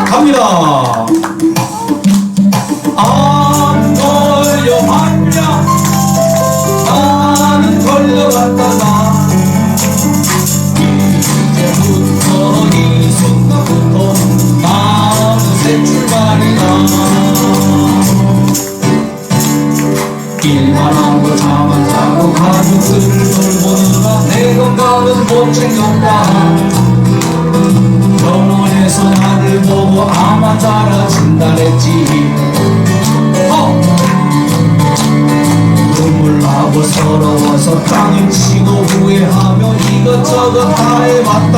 갑니다. 안 걸려봤냐? 나는 걸려갔다가 이제부터 이 순간부터 나는 새 출발이다. 일만 하고 잠안 자고 가족들을 돌보느라 내 건강은 못 챙겼다. 병원에서 나를 보고 아마 자라진다랬지. 눈물 나고 서러워서 땅을 치고 후회하며 이것저것 다 해봤다.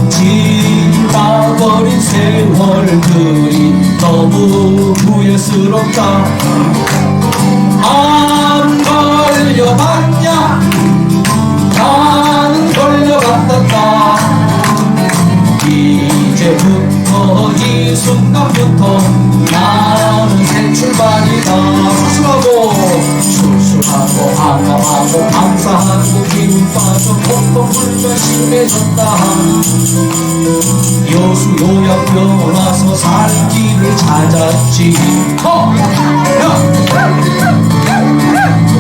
지나버린 세월들이 너무 후회스럽다. 안 걸려봤냐? 나는 걸려갔단다. 이제부터 이 순간부터 나는 새 출발이다. 술술하고 환호하고 감사하고 기운 빠져 폭폭 불면 심해졌다. 여수 요양병원 와서 살 길을 찾았지.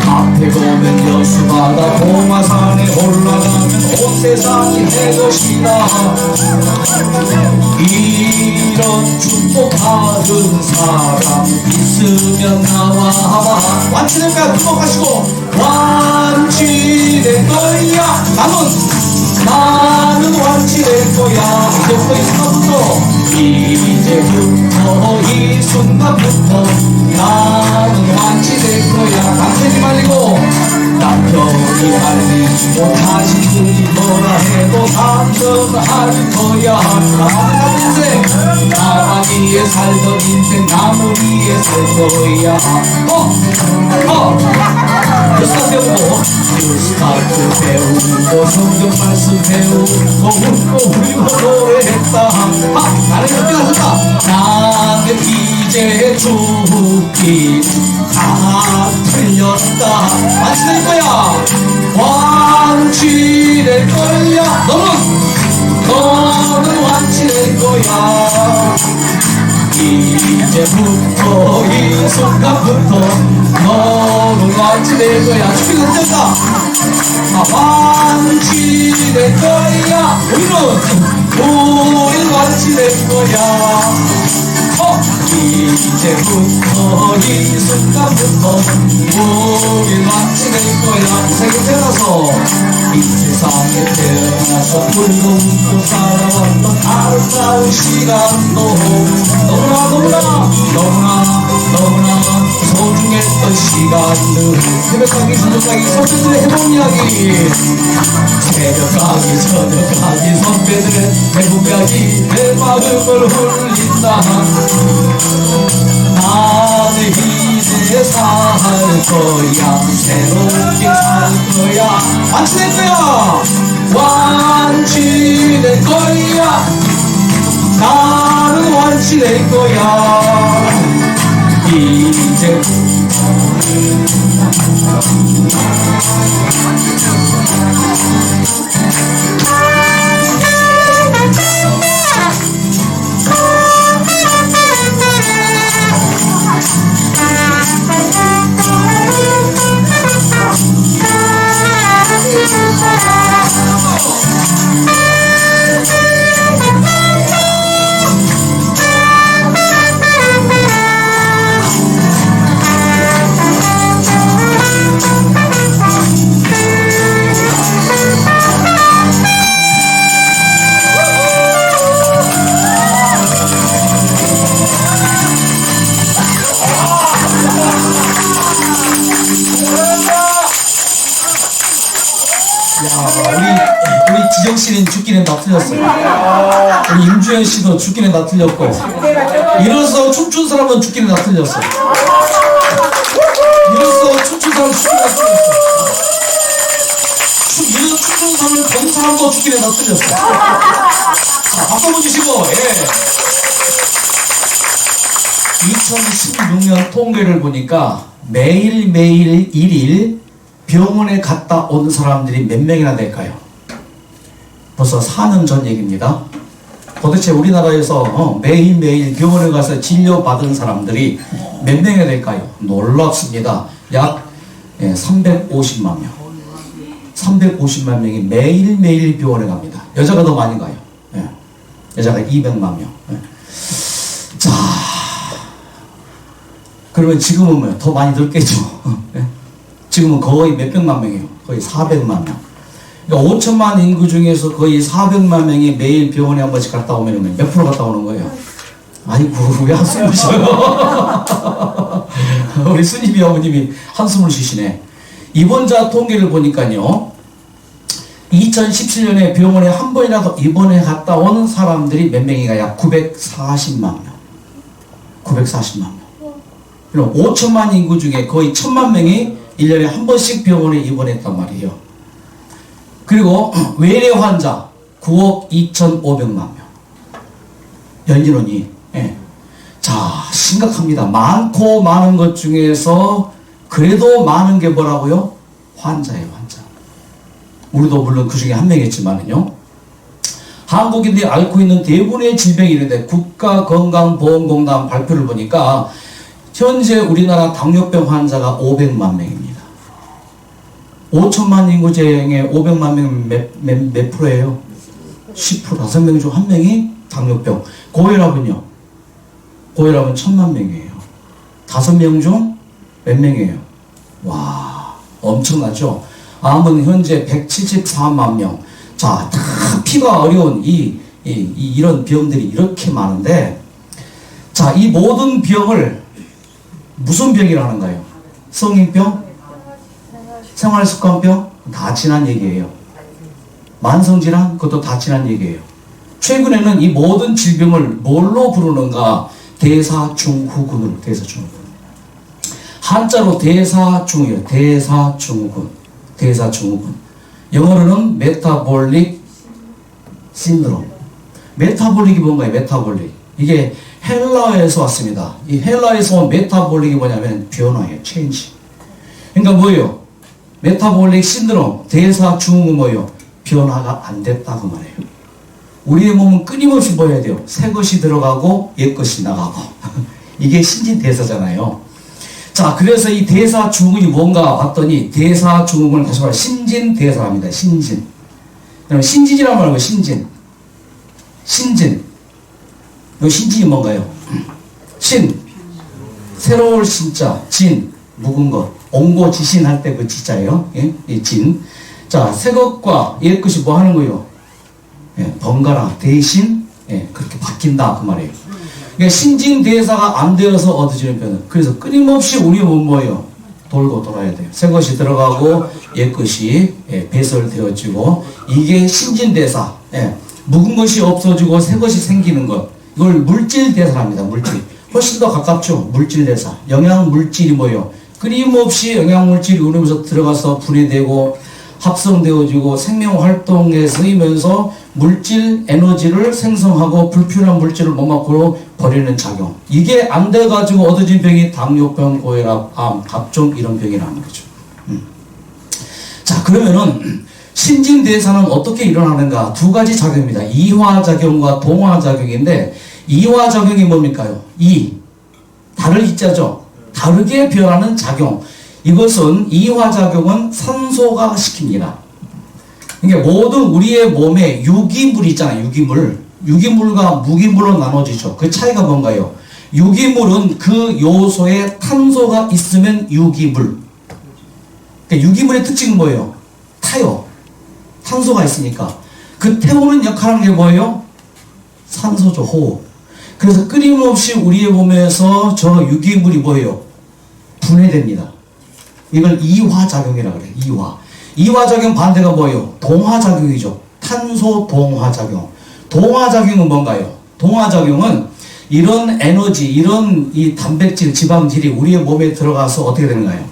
앞에 보면 여수바다 봉화산에 올라가면 온 세상이 내 것이다. 이런 축복받은 사람 있으면 나와봐. 완치될 거야. 축복하시고 완치될 거야. 나는 완치될 거야. 이제부터 이 순간부터 나는 완치될 거야. 남편이 말리고 남편이 말리고 자식들이 뭐라 해도 남편할 거야. 나는 인생 나만 위에 살던 인생 나무 위에 살 거야. 뉴스타트 배우고 성경 말씀 배우고 웃고 울고 노래했다. 나는 이렇게 하셨다. 나는 이제 죽기 다 틀렸다. 완치될 거야. 완치될 거야. 너는 완치될 거야. 이제부터 이 순간부터 너는 완치될 거야. 축복이 된다. 완치될 거야. 우린 완치될 거야. 이제부터 이 순간부터 우린 완치될 거야. 이 세상에 태어나서 이 세상에 태어나서 울고 웃고 살아왔던 아름다운 시간도 너무나 소중했던 시간들. 새벽가기 저녁가기 선배들의 해본 이야기. 새벽가기 저녁가기 선배들의 해본 이야기. 내 마음을 울린다. 나는 이제 살 거야. 새롭게 살 거야. 완치될 거야. 완치될 거야. 나는 완치될 거야. 이제 우리 지정 씨는 죽기는 다 틀렸어요. 우리 임주현 씨도 죽기는 다 틀렸고, 이로써 춤춘 사람은 죽기는 다 틀렸어요. 이로써 춤춘 사람은 죽기는 다 틀렸어요. 이로써 춤춘 사람을 본 사람도 죽기는 다 틀렸어요. 자, 박수 한번 주시고, 예. 2016년 통계를 보니까 매일매일 1일 병원에 갔다 온 사람들이 몇 명이나 될까요? 벌써 4년 전 얘기입니다. 도대체 우리나라에서 매일매일 병원에 가서 진료받은 사람들이 몇 명이 될까요? 놀랍습니다. 약 350만 명. 350만 명이 매일매일 병원에 갑니다. 여자가 더 많이 가요. 여자가 200만 명. 자, 그러면 지금은 더 많이 늘겠죠. 지금은 거의 몇백만 명이에요. 거의 400만 명. 그러니까 5천만 인구 중에서 거의 400만 명이 매일 병원에 한 번씩 갔다 오면 몇 프로 갔다 오는 거예요? 아이고, 왜 한숨을 쉬어요? 우리 스님이 어머님이 한숨을 쉬시네. 입원자 통계를 보니까요, 2017년에 병원에 한 번이라도 입원해 갔다 온 사람들이 몇 명이가 약 940만 명. 940만 명. 그럼 5천만 인구 중에 거의 1,000만 명이 1년에 한 번씩 병원에 입원했단 말이에요. 그리고 외래 환자 9억 2,500만 명. 연인원이. 자, 심각합니다. 많고 많은 것 중에서 그래도 많은 게 뭐라고요? 환자예요, 환자. 우리도 물론 그 중에 한 명이겠지만요. 한국인들이 앓고 있는 대부분의 질병이 있는데 국가건강보험공단 발표를 보니까 현재 우리나라 당뇨병 환자가 500만 명입니다. 5천만 인구 중에 500만 명 몇 프로예요? 10%. 5명 중 1명이 당뇨병. 고혈압은요? 고혈압은 1,000만 명이에요. 5명 중 몇 명이에요? 와, 엄청나죠? 암은 현재 174만 명. 자, 다 피가 어려운 이런 병들이 이렇게 많은데, 자, 이 모든 병을 무슨 병이라는가요? 성인병? 생활습관병? 다 지난 얘기예요. 만성질환? 그것도 다 지난 얘기예요. 최근에는 이 모든 질병을 뭘로 부르는가? 대사증후군으로, 대사증후군. 한자로 대사증후예요. 대사증후군. 대사증후군. 영어로는 메타볼릭 신드롬. 메타볼릭이 뭔가요? 메타볼릭. 이게 헬라어에서 왔습니다. 이 헬라어에서 온 메타볼릭이 뭐냐면 변화예요. 체인지. 그러니까 뭐예요? 메타볼릭 신드롬, 대사증후군 뭐예요? 변화가 안 됐다고 말해요. 우리의 몸은 끊임없이 뭐 해야 돼요? 새 것이 들어가고 옛 것이 나가고. 이게 신진대사잖아요. 자, 그래서 이 대사증후군이 뭔가 봤더니 대사증후군을 다시 말해 신진대사랍니다. 신진. 그럼 신진이란 말이고 신진. 신진. 이 신진이 뭔가요? 신. 새로울 신자. 진. 묵은 것. 옹고지신 할 때 그 지자예요. 예? 이 진. 자, 새 것과 옛 것이 뭐 하는 거예요? 예, 번갈아 대신 그렇게 바뀐다 그 말이에요. 그러니까 신진대사가 안 되어서 얻어지는 병은, 그래서 끊임없이 우리 몸 뭐예요? 돌고 돌아야 돼요. 새 것이 들어가고 옛 것이 배설되어지고, 이게 신진대사. 묵은 것이 없어지고 새 것이 생기는 것, 이걸 물질대사랍니다. 물질. 훨씬 더 가깝죠. 물질대사. 영양물질이 뭐예요? 끊임없이 영양물질이 우리 몸에서 들어가서 분해되고 합성되어지고 생명활동에 쓰이면서 물질, 에너지를 생성하고 불필요한 물질을 몸 밖으로 버리는 작용. 이게 안 돼가지고 얻어진 병이 당뇨병, 고혈압, 암, 각종 이런 병이라는 거죠. 자, 그러면은 신진대사는 어떻게 일어나는가? 두 가지 작용입니다. 이화작용과 동화작용인데, 이화작용이 뭡니까요? 다를 이자죠. 다르게 변하는 작용. 이것은 이화작용은 산소가 시킵니다. 그러니까 모든 우리의 몸에 유기물 있잖아요. 유기물. 유기물과 무기물로 나눠지죠. 그 차이가 뭔가요? 유기물은 그 요소에 탄소가 있으면 유기물. 그러니까 유기물의 특징은 뭐예요? 타요. 탄소가 있으니까. 그 태우는 역할을 하는 게 뭐예요? 산소죠. 호흡. 그래서 끊임없이 우리의 몸에서 저 유기물이 뭐예요? 분해됩니다. 이걸 이화작용이라고 그래요. 이화작용 반대가 뭐예요? 동화작용이죠. 탄소 동화작용. 동화작용은 뭔가요? 동화작용은 이런 에너지, 이런 이 단백질, 지방질이 우리의 몸에 들어가서 어떻게 되는가요?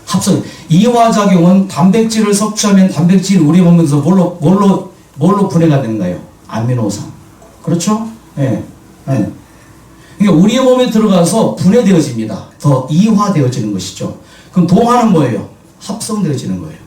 합성. 이화작용은 단백질을 섭취하면 단백질이 우리 몸에서 뭘로 분해가 되는가요? 아미노산. 그렇죠? 예. 그러니까 우리의 몸에 들어가서 분해되어집니다. 더 이화되어지는 것이죠. 그럼 동화는 뭐예요? 합성되어지는 거예요.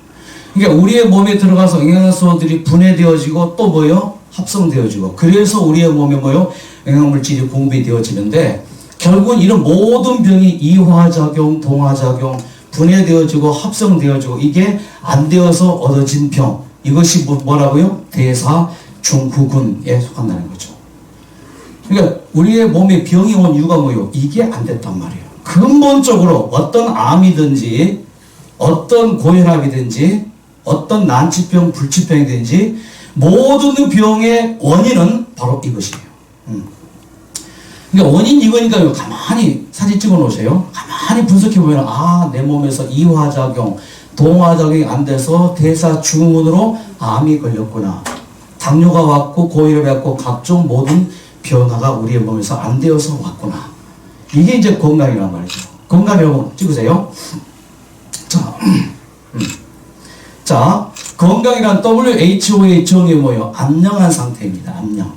그러니까 우리의 몸에 들어가서 영양소들이 분해되어지고 또 뭐요? 합성되어지고. 그래서 우리의 몸에 뭐요? 영양물질이 공급이 되어지는데 결국은 이런 모든 병이 이화작용, 동화작용, 분해되어지고 합성되어지고 이게 안 되어서 얻어진 병. 이것이 뭐라고요? 대사증후군에 속한다는 거죠. 그러니까 우리의 몸에 병이 온 이유가 뭐예요? 이게 안 됐단 말이에요. 근본적으로 어떤 암이든지 어떤 고혈압이든지 어떤 난치병, 불치병이든지 모든 병의 원인은 바로 이것이에요. 그러니까 원인 이거니까요. 가만히 사진 찍어 놓으세요. 가만히 분석해 보면 아, 내 몸에서 이화작용, 동화작용이 안 돼서 대사증후군으로 암이 걸렸구나. 당뇨가 왔고 고혈압이 왔고 각종 모든 변화가 우리의 몸에서 안 되어서 왔구나. 이게 이제 건강이란 말이죠. 건강 여러분 찍으세요. 자, 건강이란 WHO의 정의 뭐예요? 안녕한 상태입니다. 안녕.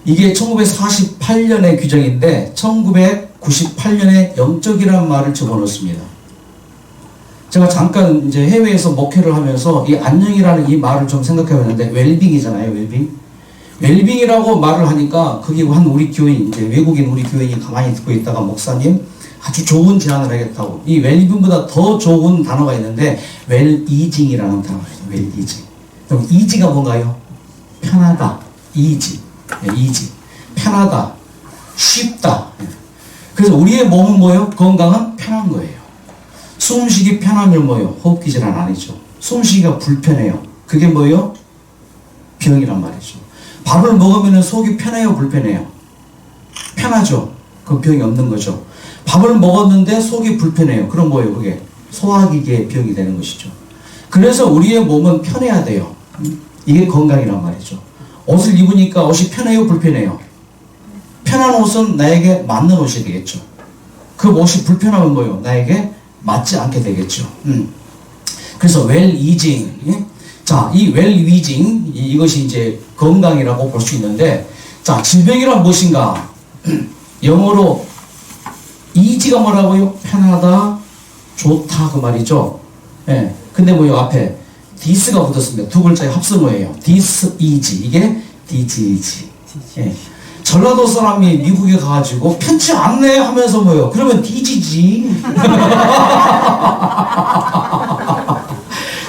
이게 1948년의 규정인데 1998년에 영적이라는 말을 집어넣습니다. 제가 잠깐 이제 해외에서 목회를 하면서 이 안녕이라는 이 말을 좀 생각해 봤는데 웰빙이잖아요. 웰빙이라고 말을 하니까 거기 한 우리 교인, 이제 외국인 우리 교인이 가만히 듣고 있다가 목사님 아주 좋은 제안을 하겠다고. 이 웰빙보다 더 좋은 단어가 있는데 웰이징이라는 단어가 있어요. 웰이징. 그럼 이지가 뭔가요? 편하다. 이지. 이지. 편하다. 쉽다. 그래서 우리의 몸은 뭐예요? 건강은 편한 거예요. 숨쉬기 편하면 뭐예요? 호흡기 질환 아니죠. 숨쉬기가 불편해요. 그게 뭐예요? 병이란 말이죠. 밥을 먹으면 속이 편해요? 불편해요? 편하죠. 그 병이 없는 거죠. 밥을 먹었는데 속이 불편해요. 그럼 뭐예요? 그게 소화기계의 병이 되는 것이죠. 그래서 우리의 몸은 편해야 돼요. 이게 건강이란 말이죠. 옷을 입으니까 옷이 편해요? 불편해요? 편한 옷은 나에게 맞는 옷이 되겠죠. 그 옷이 불편하면 뭐예요? 나에게 맞지 않게 되겠죠. 그래서 웰이징. 예? 자, 이 웰이징 이것이 이제 건강이라고 볼 수 있는데, 자, 질병이란 무엇인가? 영어로 이지가 뭐라고요? 편하다, 좋다 그 말이죠. 예. 근데 뭐요? 앞에 디스가 붙었습니다. 두 글자의 합성어예요. 디스 이지. 이게 디지이지. 예. 전라도 사람이 미국에 가가지고 편치 않네 하면서 뭐요? 그러면 디지지.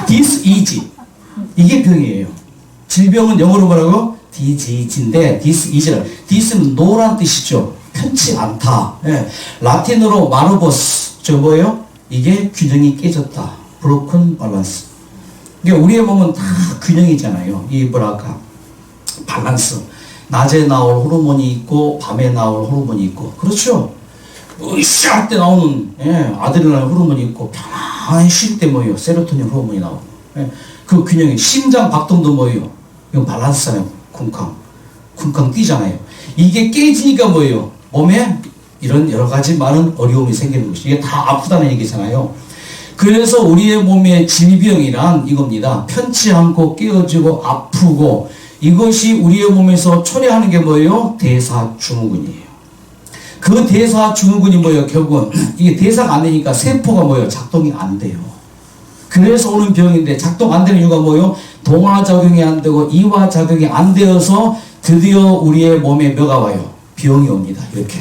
디스 이지. 이게 병이에요. 질병은 영어로 뭐라고요? 디지지인데 디스 이지라. 디스는 노란 뜻이죠. 편치 않다. 예. 라틴어로 마르보스. 저 뭐예요? 이게 균형이 깨졌다. broken balance. 그러니까 우리의 몸은 다 균형이잖아요. 이 뭐랄까 밸런스. 낮에 나올 호르몬이 있고 밤에 나올 호르몬이 있고 그렇죠. 으쌰 할 때 나오는 아드레날린 호르몬이 있고 편안히 쉴 때 뭐예요? 세로토닌 호르몬이 나오고 그 균형이 심장 박동도 뭐예요? 이건 밸런스잖아요. 쿵쾅 뛰잖아요. 이게 깨지니까 뭐예요? 몸에 이런 여러 가지 많은 어려움이 생기는 것이 이게 다 아프다는 얘기잖아요. 그래서 우리의 몸의 질병이란 이겁니다. 편치 않고 깨어지고 아프고 이것이 우리의 몸에서 초래하는 게 뭐예요? 대사증후군이에요. 그 대사증후군이 뭐예요? 결국은 이게 대사가 안 되니까 세포가 뭐예요? 작동이 안 돼요. 그래서 오는 병인데 작동 안 되는 이유가 뭐예요? 동화작용이 안 되고 이화작용이 안 되어서 드디어 우리의 몸에 뭐가 와요? 병이 옵니다. 이렇게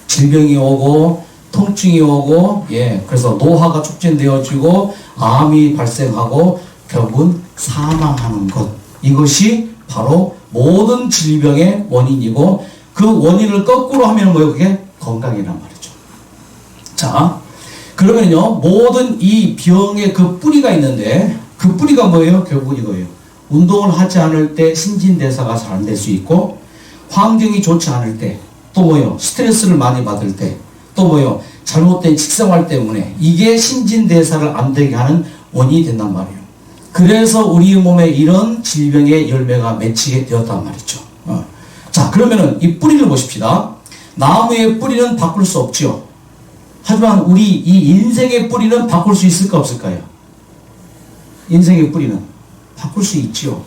질병이 오고 통증이 오고 그래서 노화가 촉진되어지고 암이 발생하고 결국은 사망하는 것. 이것이 바로 모든 질병의 원인이고 그 원인을 거꾸로 하면 뭐예요? 그게 건강이란 말이죠. 자, 그러면요 모든 이 병의 그 뿌리가 있는데 그 뿌리가 뭐예요? 결국 이거예요. 운동을 하지 않을 때 신진대사가 잘 안 될 수 있고 환경이 좋지 않을 때 또 뭐예요? 스트레스를 많이 받을 때 또 뭐예요? 잘못된 식생활 때문에 이게 신진대사를 안 되게 하는 원인이 된단 말이에요. 그래서 우리 몸에 이런 질병의 열매가 맺히게 되었단 말이죠. 자, 그러면은 이 뿌리를 보십시다. 나무의 뿌리는 바꿀 수 없죠. 하지만 우리 이 인생의 뿌리는 바꿀 수 있을까 없을까요? 인생의 뿌리는 바꿀 수 있죠.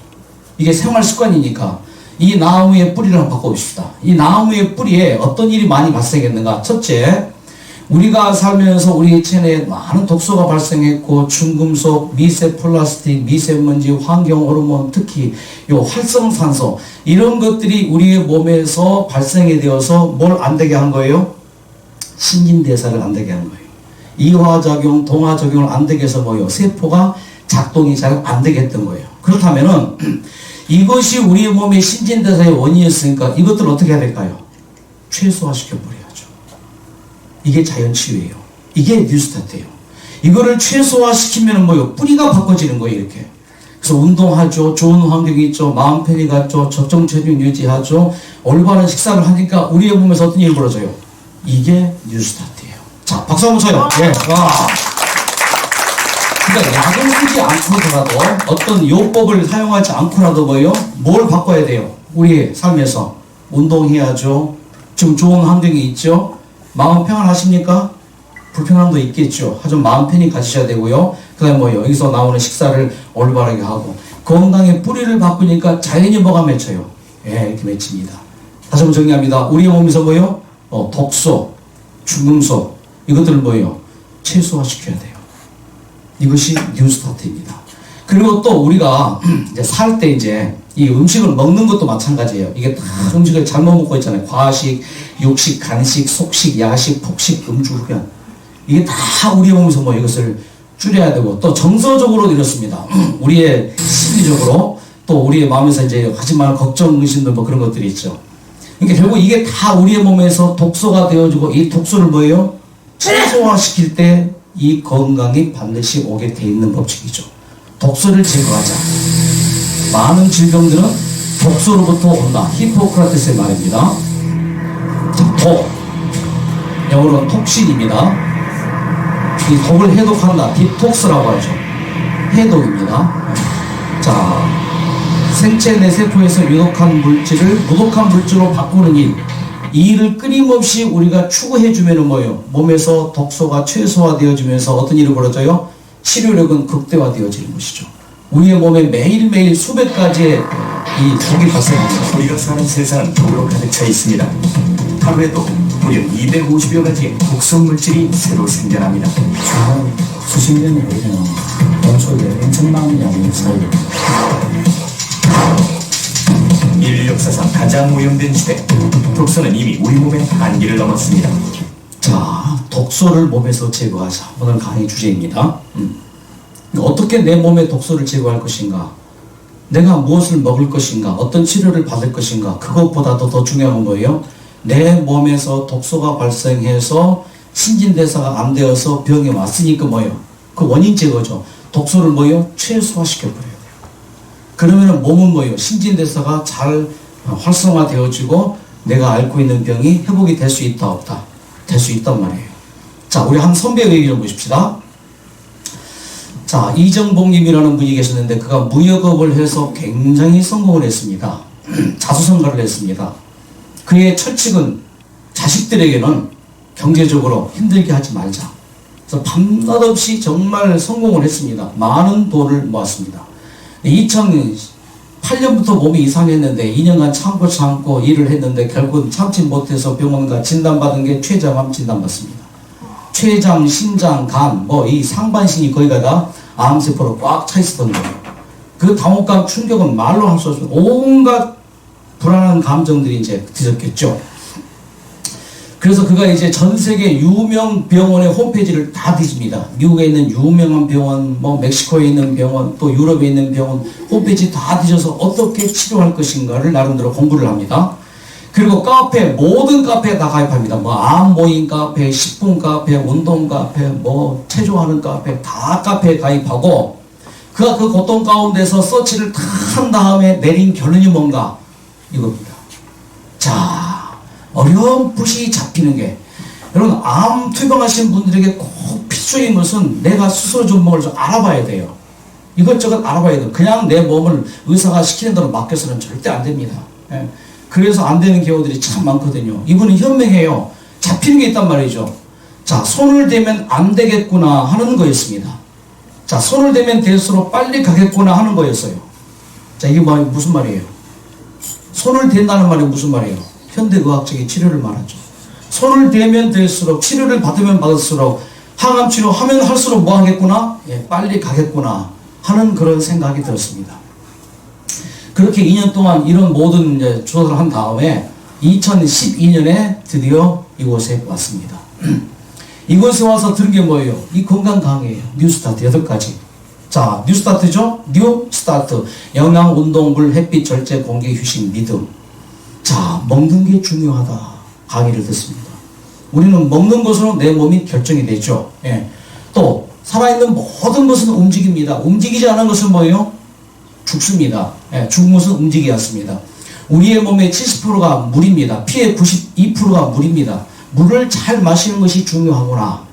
이게 생활 습관이니까 이 나무의 뿌리를 한번 바꿔봅시다. 이 나무의 뿌리에 어떤 일이 많이 발생했는가? 첫째, 우리가 살면서 우리 체내에 많은 독소가 발생했고 중금속, 미세 플라스틱, 미세먼지, 환경 호르몬, 특히 요 활성산소 이런 것들이 우리의 몸에서 발생이 되어서 뭘 안 되게 한 거예요? 신진대사를 안 되게 한 거예요. 이화작용, 동화작용을 안 되게 해서 뭐예요? 세포가 작동이 잘 안 되게 했던 거예요. 그렇다면은 이것이 우리의 몸의 신진대사의 원인이었으니까 이것들을 어떻게 해야 될까요? 최소화시켜 버려야죠. 이게 자연치유예요. 이게 뉴스타트예요. 이거를 최소화시키면 뭐예요? 뿌리가 바꿔지는 거예요. 이렇게. 그래서 운동하죠. 좋은 환경이 있죠. 마음 편히 갔죠. 적정 체중 유지하죠. 올바른 식사를 하니까 우리의 몸에서 어떤 일이 벌어져요? 이게 뉴스타트예요. 자, 박수 한번 쳐요. 예. 와. 그러니까 약을 쓰지 않고라도 어떤 요법을 사용하지 않고라도 뭐예요? 뭘 바꿔야 돼요? 우리의 삶에서 운동해야죠. 지금 좋은 환경이 있죠. 마음 평안하십니까? 불편함도 있겠죠. 하지만 마음 편히 가지셔야 되고요. 그 다음에 뭐예요? 여기서 나오는 식사를 올바르게 하고 건강의 뿌리를 바꾸니까 자연히 뭐가 맺혀요? 예, 이렇게 맺힙니다. 다시 한번 정리합니다. 우리의 몸에서 뭐예요? 독소, 중금속 이것들을 뭐예요? 최소화시켜야 돼요. 이것이 뉴스타트입니다. 그리고 또 우리가 이제 살 때 이제 이 음식을 먹는 것도 마찬가지예요. 이게 다 음식을 잘못 먹고 있잖아요. 과식, 육식, 간식, 속식, 야식, 폭식, 음주, 흡연. 이게 다 우리 몸에서 뭐 이것을 줄여야 되고 또 정서적으로 이렇습니다. 우리의 심리적으로 또 우리의 마음에서 이제 하지만 걱정, 의심들 뭐 그런 것들이 있죠. 그러니까 결국 이게 다 우리의 몸에서 독소가 되어지고 이 독소를 뭐예요? 최소화시킬 때 이 건강이 반드시 오게 돼 있는 법칙이죠. 독소를 제거하자. 많은 질병들은 독소로부터 온다. 히포크라테스의 말입니다. 독. 영어로는 톡신입니다. 이 독을 해독한다. 디톡스라고 하죠. 해독입니다. 자, 생체 내 세포에서 유독한 물질을 무독한 물질로 바꾸는 일. 이 일을 끊임없이 우리가 추구해주면 뭐예요? 몸에서 독소가 최소화되어지면서 어떤 일이 벌어져요? 치료력은 극대화되어지는 것이죠. 우리의 몸에 매일매일 수백 가지의 이 독이 발생합니다. 우리가 사는 세상은 독으로 가득 차 있습니다. 하루에도 무려 250여 가지의 독성 물질이 새로 생겨납니다. 수십 년이 걸리는 원소의 엄청난 양의 사이에 인류 역사상 가장 오염된 시대, 독소는 이미 우리 몸의 한계를 넘었습니다. 자, 독소를 몸에서 제거하자. 오늘 강의 주제입니다. 어떻게 내 몸에 독소를 제거할 것인가? 내가 무엇을 먹을 것인가? 어떤 치료를 받을 것인가? 그것보다도 더 중요한 건 뭐예요? 내 몸에서 독소가 발생해서 신진대사가 안 되어서 병이 왔으니까 뭐예요? 그 원인 제거죠. 독소를 뭐예요? 최소화시켜버려야 돼요. 그러면 몸은 뭐예요? 신진대사가 잘 활성화되어지고 내가 앓고 있는 병이 회복이 될 수 있다 없다? 될 수 있단 말이에요. 자, 우리 한 선배의 얘기를 보십시다. 자, 이정복님이라는 분이 계셨는데 그가 무역업을 해서 굉장히 성공을 했습니다. 자수성가를 했습니다. 그의 철칙은 자식들에게는 경제적으로 힘들게 하지 말자. 그래서 밤낮없이 정말 성공을 했습니다. 많은 돈을 모았습니다. 2008년부터 몸이 이상했는데 2년간 참고 일을 했는데 결국은 참지 못해서 병원과 진단받은 게 췌장암 진단받습니다. 췌장, 신장, 간, 뭐 이 상반신이 거기가 다 암세포로 꽉 차 있었던 거예요. 그 당혹감, 충격은 말로 할 수 없어요. 온갖 불안한 감정들이 이제 뒤섞였죠. 그래서 그가 이제 전 세계 유명 병원의 홈페이지를 다 뒤집니다. 미국에 있는 유명한 병원, 뭐 멕시코에 있는 병원, 또 유럽에 있는 병원 홈페이지 다 뒤져서 어떻게 치료할 것인가를 나름대로 공부를 합니다. 그리고 카페, 모든 카페에 다 가입합니다. 뭐 암 모임 카페, 식품 카페, 운동 카페, 뭐 체조하는 카페, 다 카페에 가입하고 그가 그 고통 가운데서 서치를 다 한 다음에 내린 결론이 뭔가 이겁니다. 자, 어렴풋이 잡히는 게 여러분 암 투병하신 분들에게 꼭 필수인 것은 내가 스스로 좀 몸을 좀 알아봐야 돼요. 이것저것 알아봐야 돼요. 그냥 내 몸을 의사가 시키는 대로 맡겨서는 절대 안 됩니다. 예. 그래서 안 되는 경우들이 참 많거든요. 이분은 현명해요. 잡히는 게 있단 말이죠. 자, 손을 대면 안 되겠구나 하는 거였습니다. 자, 손을 대면 될수록 빨리 가겠구나 하는 거였어요. 자, 이게 무슨 말이에요? 손을 댄다는 말이 무슨 말이에요? 현대의학적인 치료를 말하죠. 손을 대면 될수록, 치료를 받으면 받을수록, 항암 치료하면 할수록 뭐 하겠구나? 예, 빨리 가겠구나 하는 그런 생각이 들었습니다. 그렇게 2년 동안 이런 모든 이제 조사를 한 다음에 2012년에 드디어 이곳에 왔습니다. 이곳에 와서 들은 게 뭐예요? 이 건강 강의예요. 뉴스타트 8가지. 자, 뉴스타트죠? 뉴스타트. 영양, 운동, 물, 햇빛, 절제, 공기, 휴식, 믿음. 자, 먹는 게 중요하다. 강의를 듣습니다. 우리는 먹는 것으로 내 몸이 결정이 되죠. 예. 또 살아있는 모든 것은 움직입니다. 움직이지 않은 것은 뭐예요? 죽습니다. 예, 죽은 것은 움직이지 않습니다. 우리의 몸의 70%가 물입니다. 피의 92%가 물입니다. 물을 잘 마시는 것이 중요하구나.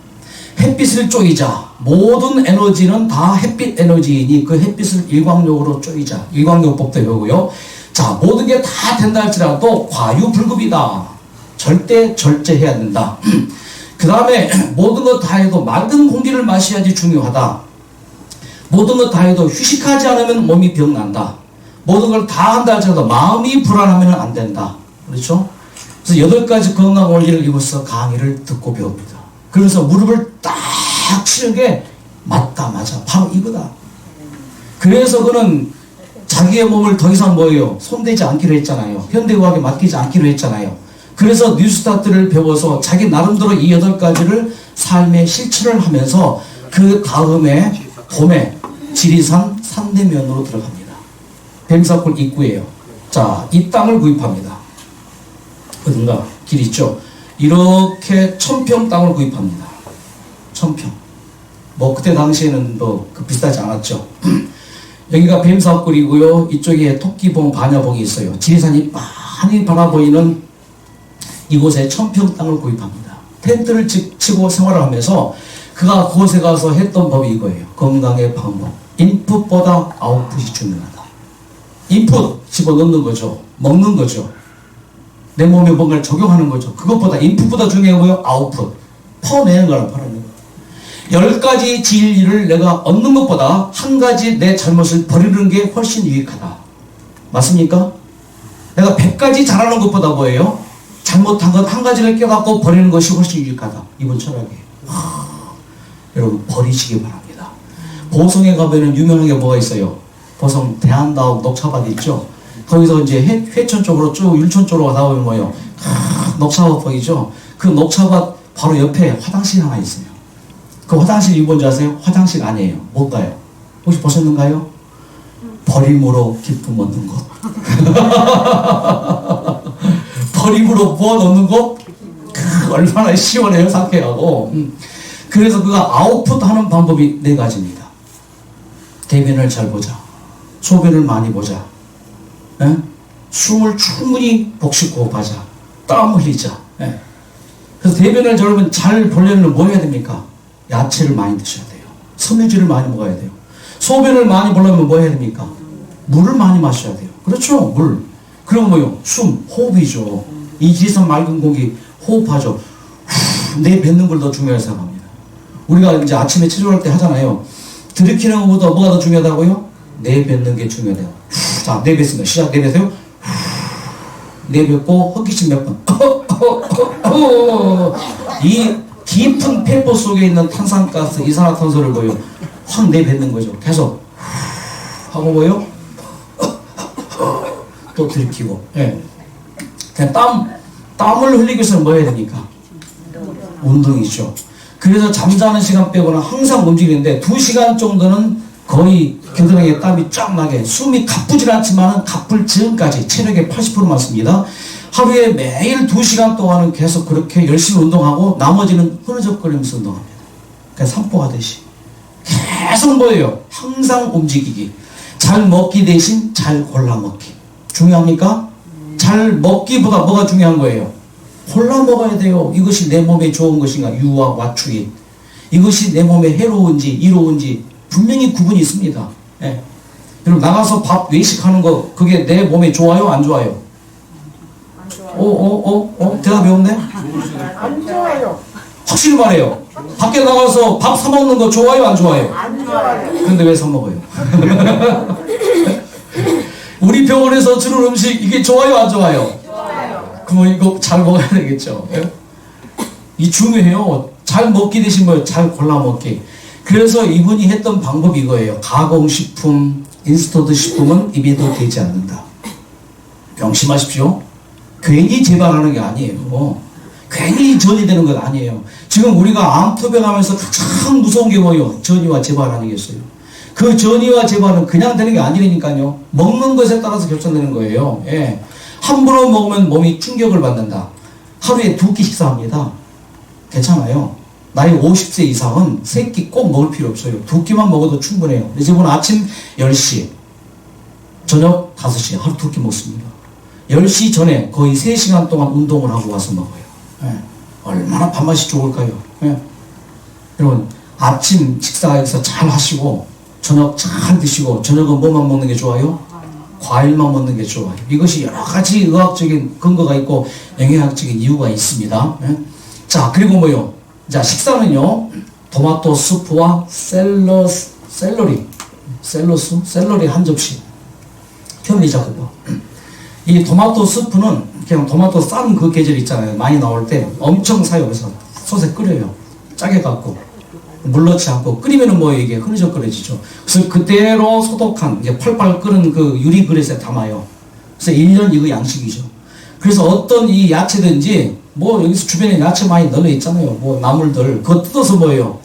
햇빛을 쪼이자. 모든 에너지는 다 햇빛 에너지이니 그 햇빛을 일광욕으로 쪼이자. 일광욕법도 배우고요. 자, 모든 게 다 된다 할지라도 과유불급이다. 절대 절제해야 된다. 그 다음에 모든 것 다 해도 맑은 공기를 마셔야지 중요하다. 모든 것 다 해도 휴식하지 않으면 몸이 병난다. 모든 걸 다 한다 할지라도 마음이 불안하면 안 된다. 그렇죠? 그래서 8가지 건강 원리를 이곳서 강의를 듣고 배웁니다. 그래서 무릎을 딱 치는 게 맞다, 맞아. 바로 이거다. 그래서 그는 자기의 몸을 더 이상 뭐예요? 손대지 않기로 했잖아요. 현대의학에 맡기지 않기로 했잖아요. 그래서 뉴스타트를 배워서 자기 나름대로 이 8가지를 삶에 실천을 하면서 그 다음에 봄에 지리산 산대면으로 들어갑니다. 뱀사골 입구예요. 자, 이 땅을 구입합니다. 어딘가 길 있죠? 이렇게 1000평 땅을 구입합니다. 1000평. 뭐 그때 당시에는 뭐 비싸지 않았죠. 여기가 뱀사골이고요. 이쪽에 토끼봉, 반야봉이 있어요. 지리산이 많이 바라보이는 이곳에 1000평 땅을 구입합니다. 텐트를 치고 생활을 하면서 그가 그곳에 가서 했던 법이 이거예요. 건강의 방법. 인풋보다 아웃풋이 중요하다. 인풋 집어넣는 거죠. 먹는 거죠. 내 몸에 뭔가를 적용하는 거죠. 그것보다 인풋보다 중요한 거예요. 아웃풋. 퍼내는 거랑 퍼내는 거. 10가지 진리를 내가 얻는 것보다 한 가지 내 잘못을 버리는 게 훨씬 유익하다. 맞습니까? 내가 100가지 잘하는 것보다 뭐예요? 잘못한 것 한 가지를 깨닫고 버리는 것이 훨씬 유익하다. 이번 철학이에요. 여러분 버리시기 바랍니다. 보성에 가면은 유명한 게 뭐가 있어요? 보성 대한다옥 녹차밭 있죠? 거기서 이제 회천 쪽으로 쭉 율촌 쪽으로 가다 보면 뭐예요? 녹차밭 보이죠? 그 녹차밭 바로 옆에 화장실 하나 있어요. 그 화장실 이거 뭔지 아세요? 화장실 아니에요. 뭔가요? 혹시 보셨는가요? 버림으로 기쁨 얻는 곳. 버림으로 부어놓는 곳? 얼마나 시원해요, 상쾌하고. 그래서 그가 아웃풋 하는 방법이 4가지입니다. 대변을 잘 보자. 소변을 많이 보자. 에? 숨을 충분히 복식호흡하자. 땀 흘리자. 에? 그래서 대변을 잘 보려면 뭐 해야 됩니까? 야채를 많이 드셔야 돼요. 섬유질을 많이 먹어야 돼요. 소변을 많이 보려면 뭐 해야 됩니까? 물을 많이 마셔야 돼요. 그렇죠? 물. 그럼 뭐요? 숨, 호흡이죠. 이 지리산 맑은 공기 호흡하죠. 내뱉는 걸 더 중요하게 생각합니다. 우리가 이제 아침에 체조할 때 하잖아요. 들이키는 것보다 뭐가 더 중요하다고요? 내뱉는 게 중요해요. 자, 내뱉습니다. 시작. 내뱉어요. 내뱉고 헛기침 몇 번. 이 깊은 폐포 속에 있는 탄산가스, 이산화탄소를 뭐요? 확 내뱉는 거죠. 계속 하고 뭐요? 또 들이키고. 예. 그냥 땀을 흘리기 위해서는 뭐 해야 됩니까? 운동이죠. 그래서 잠자는 시간 빼고는 항상 움직이는데 2시간 정도는 거의 겨드랑이에 땀이 쫙 나게, 숨이 가쁘질 않지만 가쁠 즈음까지 체력의 80%만 씁니다. 하루에 매일 2시간 동안은 계속 그렇게 열심히 운동하고 나머지는 흐느적거리면서 운동합니다. 그냥 산보하듯이 계속 뭐예요? 항상 움직이기. 잘 먹기 대신 잘 골라 먹기. 중요합니까? 잘 먹기보다 뭐가 중요한 거예요? 골라 먹어야 돼요. 이것이 내 몸에 좋은 것인가? 유와 와추인. 이것이 내 몸에 해로운지 이로운지 분명히 구분이 있습니다. 예. 여러분 나가서 밥 외식하는 거 그게 내 몸에 좋아요? 안 좋아요? 안 좋아요. 대답이 없네? 안 좋아요. 확실히 말해요. 밖에 나가서 밥 사 먹는 거 좋아요? 안 좋아요? 안 좋아요. 근데 왜 사 먹어요? 우리 병원에서 주는 음식 이게 좋아요? 안 좋아요? 좋아요. 그럼 이거 잘 먹어야 되겠죠. 예? 이 중요해요. 잘 먹게 되신 거예요. 잘 골라 먹기. 그래서 이분이 했던 방법이 이거예요. 가공식품, 인스턴트 식품은 입에도 되지 않는다. 명심하십시오. 괜히 재발하는 게 아니에요. 괜히 전이 되는 건 아니에요. 지금 우리가 암투병하면서 가장 무서운 게 뭐예요? 전이와 재발 아니겠어요? 그 전이와 재발은 그냥 되는 게 아니라니까요. 먹는 것에 따라서 결정되는 거예요. 예. 함부로 먹으면 몸이 충격을 받는다. 하루에 2끼 식사합니다. 괜찮아요. 나이 50세 이상은 3끼 꼭 먹을 필요 없어요. 2끼만 먹어도 충분해요. 근데 지금 아침 10시, 저녁 5시 하루 2끼 먹습니다. 10시 전에 거의 3시간 동안 운동을 하고 와서 먹어요. 예. 얼마나 밥맛이 좋을까요? 예. 여러분, 아침 식사에서 잘 하시고 저녁 잘 드시고, 저녁은 뭐만 먹는 게 좋아요? 과일만 먹는 게 좋아요. 이것이 여러 가지 의학적인 근거가 있고 영양학적인 이유가 있습니다. 예? 자, 그리고 뭐요? 자, 식사는요, 토마토 수프와 샐러리 한 접시. 현미자국과. 이 토마토 수프는 그냥 토마토 싼 그 계절 있잖아요. 많이 나올 때 엄청 사용해서 솥에 끓여요. 짜게 갖고. 물 넣지 않고 끓이면은 뭐 이게 흐느적거려지죠. 그래서 그대로 소독한 이제 펄펄 끓은 그 유리 그릇에 담아요. 그래서 1년 이거 양식이죠. 그래서 어떤 이 야채든지 뭐 여기서 주변에 야채 많이 널려 있잖아요. 뭐 나물들 그거 뜯어서 뭐예요?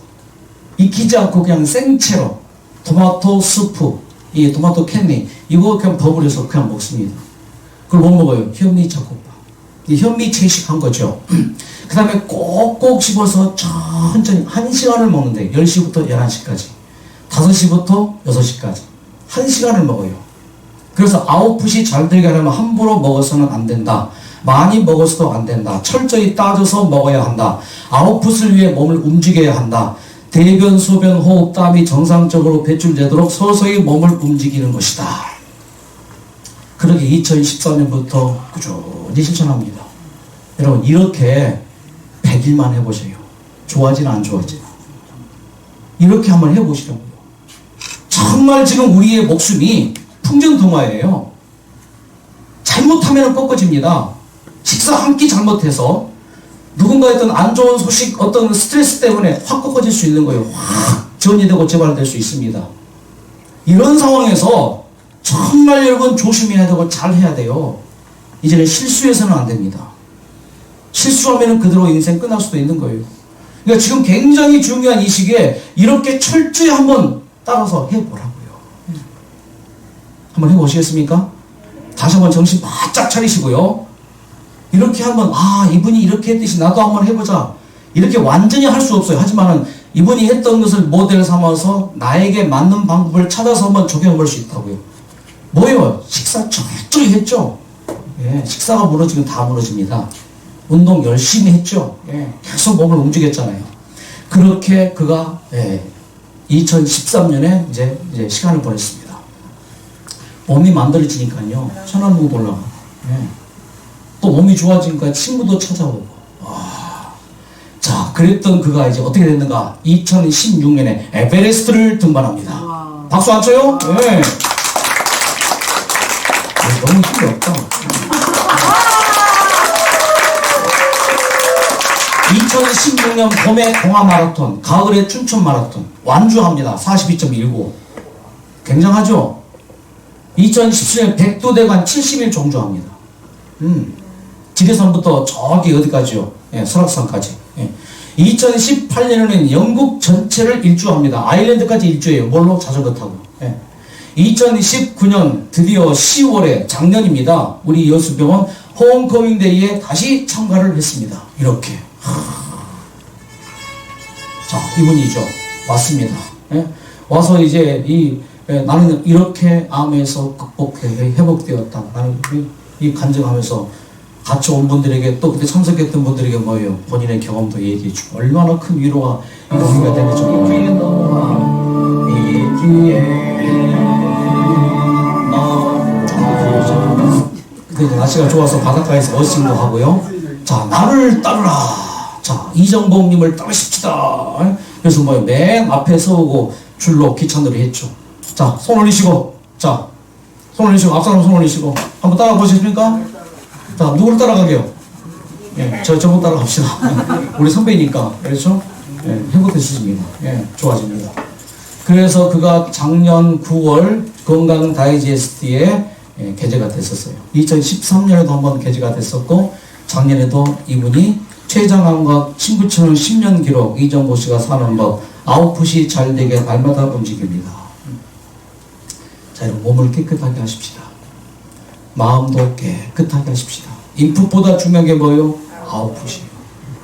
익히지 않고 그냥 생채로 토마토 수프, 이 토마토 캔디 이거 그냥 버무려서 그냥 먹습니다. 그걸 못 먹어요. 현미잡곡밥. 이 현미 채식한 거죠. 그 다음에 꼭꼭 씹어서 천천히 1시간을 먹는데 10시부터 11시까지 5시부터 6시까지 1시간을 먹어요. 그래서 아웃풋이 잘 되게 하려면 함부로 먹어서는 안 된다. 많이 먹어서도 안 된다. 철저히 따져서 먹어야 한다. 아웃풋을 위해 몸을 움직여야 한다. 대변, 소변, 호흡, 땀이 정상적으로 배출되도록 서서히 몸을 움직이는 것이다. 그렇게 2014년부터 꾸준히 실천합니다. 여러분, 이렇게 100일만 해보세요. 좋아지나 안 좋아지나. 이렇게 한번 해보시라고요. 정말 지금 우리의 목숨이 풍전등화예요. 잘못하면 꺾어집니다. 식사 한 끼 잘못해서 누군가 어떤 안 좋은 소식, 어떤 스트레스 때문에 확 꺾어질 수 있는 거예요. 확 전이 되고 재발될 수 있습니다. 이런 상황에서 정말 여러분 조심해야 되고 잘해야 돼요. 이제는 실수해서는 안 됩니다. 실수하면 그대로 인생 끝날 수도 있는 거예요. 그러니까 지금 굉장히 중요한 이 시기에 이렇게 철저히 한번 따라서 해보라고요. 한번 해보시겠습니까? 다시 한번 정신 바짝 차리시고요. 이렇게 한번 이분이 이렇게 했듯이 나도 한번 해보자. 이렇게 완전히 할 수 없어요. 하지만은 이분이 했던 것을 모델 삼아서 나에게 맞는 방법을 찾아서 한번 적용해 볼 수 있다고요. 뭐예요? 식사 철저히 했죠? 예, 식사가 무너지면 다 무너집니다. 운동 열심히 했죠? 예, 계속 몸을 움직였잖아요. 그렇게 그가 2013년에 이제 시간을 보냈습니다. 몸이 만들어지니까요. 천안봉 올라가. 예. 또 몸이 좋아지니까 친구도 찾아오고. 자, 그랬던 그가 이제 어떻게 됐는가? 2016년에 에베레스트를 등반합니다. 박수 안 쳐요? 예. 너무 힘이 없다. 2016년 봄에 동아 마라톤, 가을에 춘천 마라톤 완주합니다. 42.19. 굉장하죠? 2017년 백두대간 70일 종주합니다. 지리산부터 저기 어디까지요? 예, 설악산까지. 예. 2018년에는 영국 전체를 일주합니다. 아일랜드까지 일주해요. 뭘로? 자전거 타고. 예. 2019년 드디어 10월에 작년입니다. 우리 여수병원 홈커밍데이에 다시 참가를 했습니다. 이렇게. 자, 이분이죠. 왔습니다. 예? 와서 이제 나는 이렇게 암에서 극복해 회복되었다. 나는 이 간증하면서 같이 온 분들에게 또 그때 참석했던 분들에게 뭐예요? 본인의 경험도 얘기해 주고 얼마나 큰 위로가 되겠죠. 근데 이제 날씨가 좋아서 바닷가에서 어싱도 하고요. 자, 나를 따르라. 자, 이정복님을 따르십시다. 그래서 맨 앞에 서고 줄로 기찬들을 했죠. 자, 손 올리시고, 자, 손 올리시고, 앞사람 손 올리시고, 한번 따라 보시겠습니까? 자, 누구를 따라가게요? 예, 저보고 따라갑시다. 우리 선배니까. 그렇죠? 예, 행복해지십니다. 예, 좋아집니다. 그래서 그가 작년 9월 건강 다이제스트에 게재가 됐었어요. 2013년에도 한번 게재가 됐었고, 작년에도 이분이 췌장암과 친구처럼 10년 기록, 이정보 씨가 사는 법, 아웃풋이 잘 되게 날마다 움직입니다. 자, 여러분, 몸을 깨끗하게 하십시다. 마음도 깨끗하게 하십시다. 인풋보다 중요한 게 뭐예요? 아웃풋이에요.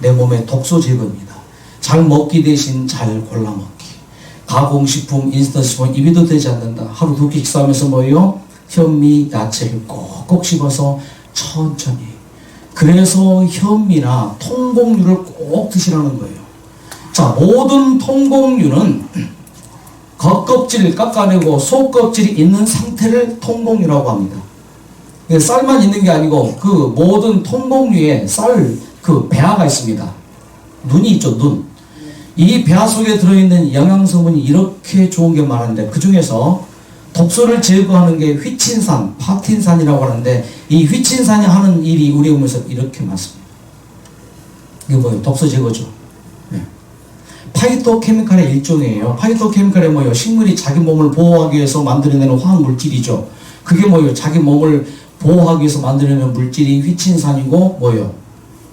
내 몸의 독소 제거입니다. 잘 먹기 대신 잘 골라 먹기. 가공식품, 인스턴트식품 입에도 되지 않는다. 하루 2끼 식사하면서 뭐예요? 현미, 야채를 꼭꼭 씹어서 천천히. 그래서 현미나 통곡류를 꼭 드시라는 거예요. 자, 모든 통곡류는 겉껍질을 깎아내고 속껍질이 있는 상태를 통곡류라고 합니다. 쌀만 있는 게 아니고 그 모든 통곡류에 그 배아가 있습니다. 눈이 있죠, 눈. 이 배아 속에 들어있는 영양성분이 이렇게 좋은 게 많은데 그 중에서 독소를 제거하는 게 휘친산, 파틴산이라고 하는데 이 휘친산이 하는 일이 우리 몸에서 이렇게 많습니다. 이게 뭐예요? 독소 제거죠. 네. 파이토케미칼의 일종이에요. 파이토케미칼이 뭐예요? 식물이 자기 몸을 보호하기 위해서 만들어내는 화학 물질이죠. 그게 뭐예요? 자기 몸을 보호하기 위해서 만들어내는 물질이 휘친산이고 뭐예요?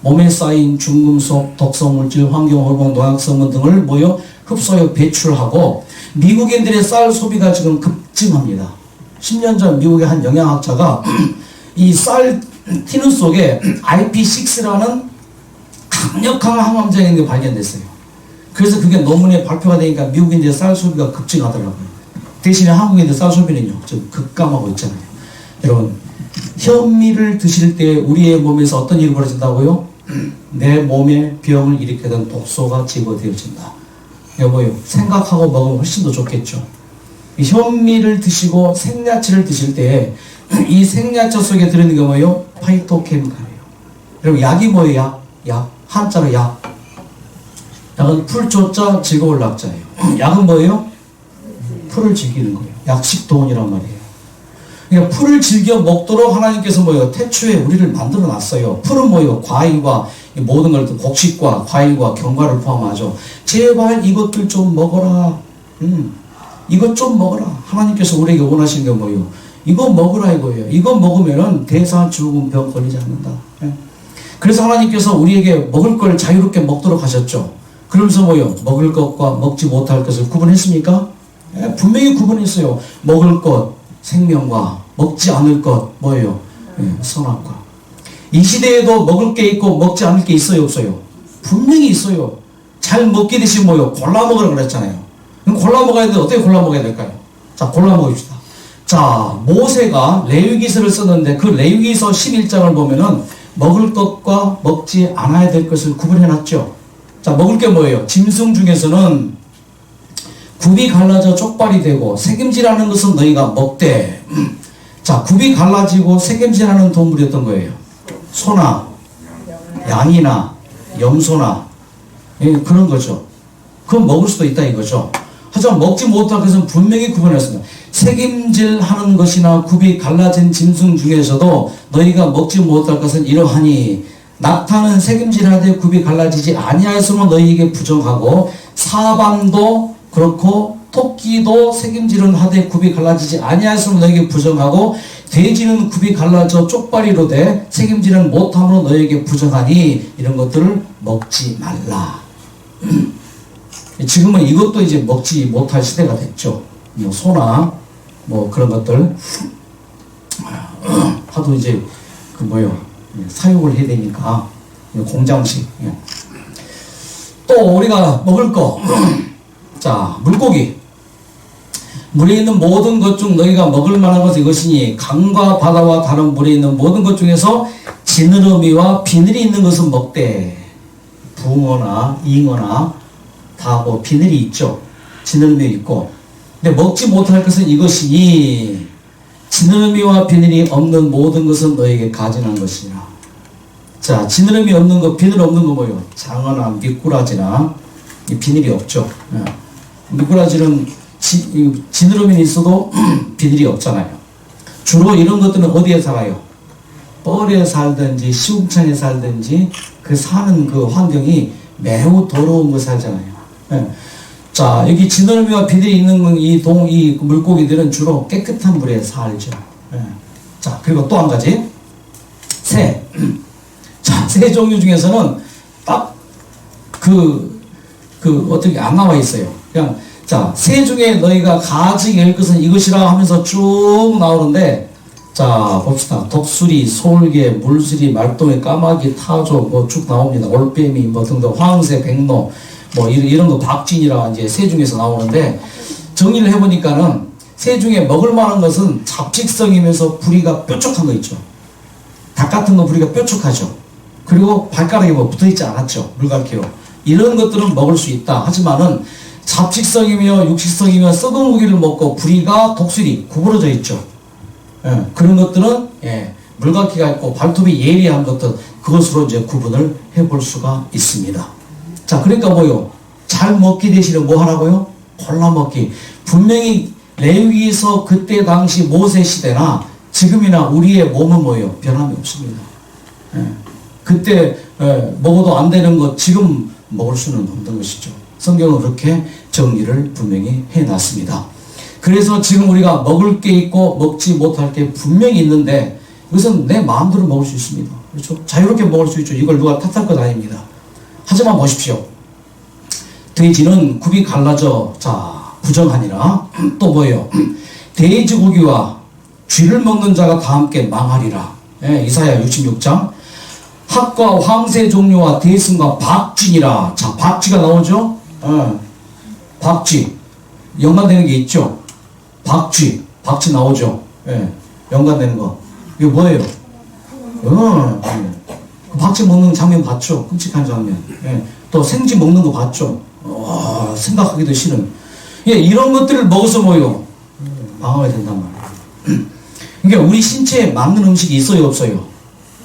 몸에 쌓인 중금속, 독성물질, 환경호르몬, 농약성분 등을 뭐예요? 흡수하여 배출하고 미국인들의 쌀 소비가 지금 급증합니다. 10년 전 미국의 한 영양학자가 이 쌀 티눈 속에 IP6라는 강력한 항암제가 있는 게 발견됐어요. 그래서 그게 논문에 발표가 되니까 미국인들의 쌀 소비가 급증하더라고요. 대신에 한국인들 쌀 소비는요, 좀 급감하고 있잖아요. 여러분, 현미를 드실 때 우리의 몸에서 어떤 일이 벌어진다고요? 내 몸에 병을 일으키던 독소가 제거되어진다. 이게 뭐예요? 생각하고 먹으면 훨씬 더 좋겠죠. 현미를 드시고 생야채를 드실 때 이 생야채 속에 들어있는 게 뭐예요? 파이토케미칼이에요. 여러분, 약이 뭐예요? 약. 한자로 약. 약은 풀조자 즐거울 낙자예요. 약은 뭐예요? 풀을 즐기는 거예요. 약식동원이란 말이에요. 그러니까 풀을 즐겨 먹도록 하나님께서 뭐예요? 태초에 우리를 만들어 놨어요. 풀은 뭐예요? 과일과 모든 걸 곡식과 과일과 견과를 포함하죠. 제발 이것들 좀 먹어라. 이것 좀 먹어라. 하나님께서 우리에게 원하시는 게 뭐예요? 이거 먹으라 이거예요. 이거 먹으면은 대사증후군 걸리지 않는다. 그래서 하나님께서 우리에게 먹을 걸 자유롭게 먹도록 하셨죠. 그러면서 뭐예요? 먹을 것과 먹지 못할 것을 구분했습니까? 분명히 구분했어요. 먹을 것, 생명과 먹지 않을 것, 뭐예요? 선악과. 이 시대에도 먹을 게 있고 먹지 않을 게 있어요, 없어요? 분명히 있어요. 잘 먹게 되신 뭐예요? 골라 먹으라 그랬잖아요. 그럼 골라 먹어야 되는데 어떻게 골라 먹어야 될까요? 자, 골라 먹읍시다. 자, 모세가 레위기서를 썼는데 그 레위기서 11장을 보면은 먹을 것과 먹지 않아야 될 것을 구분해놨죠. 자, 먹을 게 뭐예요? 짐승 중에서는 굽이 갈라져 족발이 되고 새김질하는 것은 너희가 먹되. 자, 굽이 갈라지고 새김질하는 동물이 어떤 거예요? 소나 양이나 염소나 그런 거죠. 그건 먹을 수도 있다 이거죠. 하지만 먹지 못할 것은 분명히 구분했습니다. 새김질하는 것이나 굽이 갈라진 짐승 중에서도 너희가 먹지 못할 것은 이러하니 낙타는 새김질하되 굽이 갈라지지 아니하였으면 너희에게 부정하고 사밤도 그렇고 토끼도 새김질은 하되 굽이 갈라지지 아니하였으면 너희에게 부정하고 돼지는 굽이 갈라져 쪽발이로 돼 새김질은 못함으로 너희에게 부정하니 이런 것들을 먹지 말라. 지금은 이것도 이제 먹지 못할 시대가 됐죠. 뭐 소나 뭐 그런 것들 하도 이제 그 뭐요 사육을 해야 되니까 공장식. 또 우리가 먹을 거. 자, 물고기. 물에 있는 모든 것 중 너희가 먹을 만한 것은 이것이니 강과 바다와 다른 물에 있는 모든 것 중에서 지느러미와 비늘이 있는 것은 먹되. 붕어나 잉어나 다 뭐 비늘이 있죠. 지느러미 있고. 근데 먹지 못할 것은 이것이니 지느러미와 비늘이 없는 모든 것은 너에게 가증한 것이니라. 자, 지느러미 없는 거, 비늘 없는 거 뭐예요? 장어나 미꾸라지나 이 비늘이 없죠. 미꾸라지는 지느러미는 있어도 비늘이 없잖아요. 주로 이런 것들은 어디에 살아요? 뻘에 살든지 시궁창에 살든지 그 사는 그 환경이 매우 더러운 거 살잖아요. 예. 자, 여기 진월미와 비들이 있는 이 물고기들은 주로 깨끗한 물에 살죠. 예. 자, 그리고 또 한 가지. 새. 자, 새 종류 중에서는 딱 어떻게 안 나와 있어요. 그냥, 자, 새 중에 너희가 가지게 할 것은 이것이라 하면서 쭉 나오는데, 자, 봅시다. 독수리, 솔개, 물수리, 말똥이, 까마귀, 타조, 뭐 쭉 나옵니다. 올빼미, 뭐 등등, 황새, 백로, 뭐 이런 거 박진이라 이제 새 중에서 나오는데, 정리를 해보니까는 새 중에 먹을 만한 것은 잡식성이면서 부리가 뾰족한 거 있죠. 닭 같은 거 부리가 뾰족하죠. 그리고 발가락에 뭐 붙어있지 않았죠. 물갈퀴로. 이런 것들은 먹을 수 있다. 하지만은 잡식성이며 육식성이며 썩은 고기를 먹고 부리가 독수리 구부러져 있죠. 예, 그런 것들은 예, 물갈퀴가 있고 발톱이 예리한 것들 그것으로 이제 구분을 해볼 수가 있습니다. 자, 그러니까 뭐요? 잘 먹기 대신에 뭐 하라고요? 골라 먹기. 분명히 레위기서 그때 당시 모세 시대나 지금이나 우리의 몸은 뭐예요? 변함이 없습니다. 예, 그때 먹어도 안 되는 것 지금 먹을 수는 없는 것이죠. 성경은 그렇게 정리를 분명히 해놨습니다. 그래서 지금 우리가 먹을 게 있고 먹지 못할 게 분명히 있는데 이것은 내 마음대로 먹을 수 있습니다. 그렇죠? 자유롭게 먹을 수 있죠. 이걸 누가 탓할 것 아닙니다. 하지만 보십시오. 돼지는 굽이 갈라져 자 부정하니라. 또 뭐예요? 돼지고기와 쥐를 먹는 자가 다 함께 망하리라. 예, 이사야 66장. 학과 황새 종류와 대승과 박쥐니라. 자, 박쥐가 나오죠? 박쥐. 연관되는 게 있죠? 박쥐 나오죠? 예, 연관되는 거. 이거 뭐예요? 그 박쥐 먹는 장면 봤죠? 끔찍한 장면. 예, 또 생쥐 먹는 거 봤죠? 생각하기도 싫은. 예, 이런 것들을 먹어서 뭐예요? 방어가 된단 말이에요. 그러니까 우리 신체에 맞는 음식이 있어요, 없어요?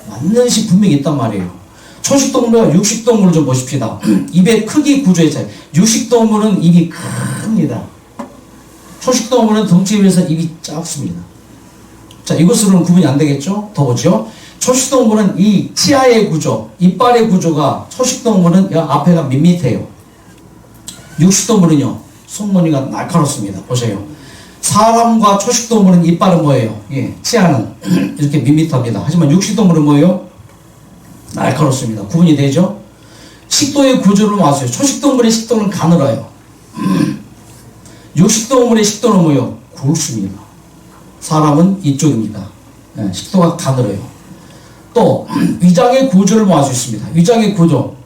맞는 음식 분명히 있단 말이에요. 초식동물과 육식동물을 좀 보십시다. 입의 크기 구조의 차이. 육식동물은 입이 큽니다. 초식동물은 덩치에 비해서 입이 작습니다. 자, 이것으로는 구분이 안 되겠죠? 더 보죠. 초식동물은 이 치아의 구조, 이빨의 구조가 초식동물은 앞에가 밋밋해요. 육식동물은요, 손무늬가 날카롭습니다. 보세요. 사람과 초식동물은 이빨은 뭐예요? 예, 치아는 이렇게 밋밋합니다. 하지만 육식동물은 뭐예요? 날카롭습니다. 구분이 되죠? 식도의 구조를 보세요. 초식동물의 식도는 가늘어요. 육식동물의 식도는 뭐예요? 굵습니다. 사람은 이쪽입니다. 예, 식도가 가늘어요. 또 위장의 구조를 볼 수 있습니다. 위장의 구조.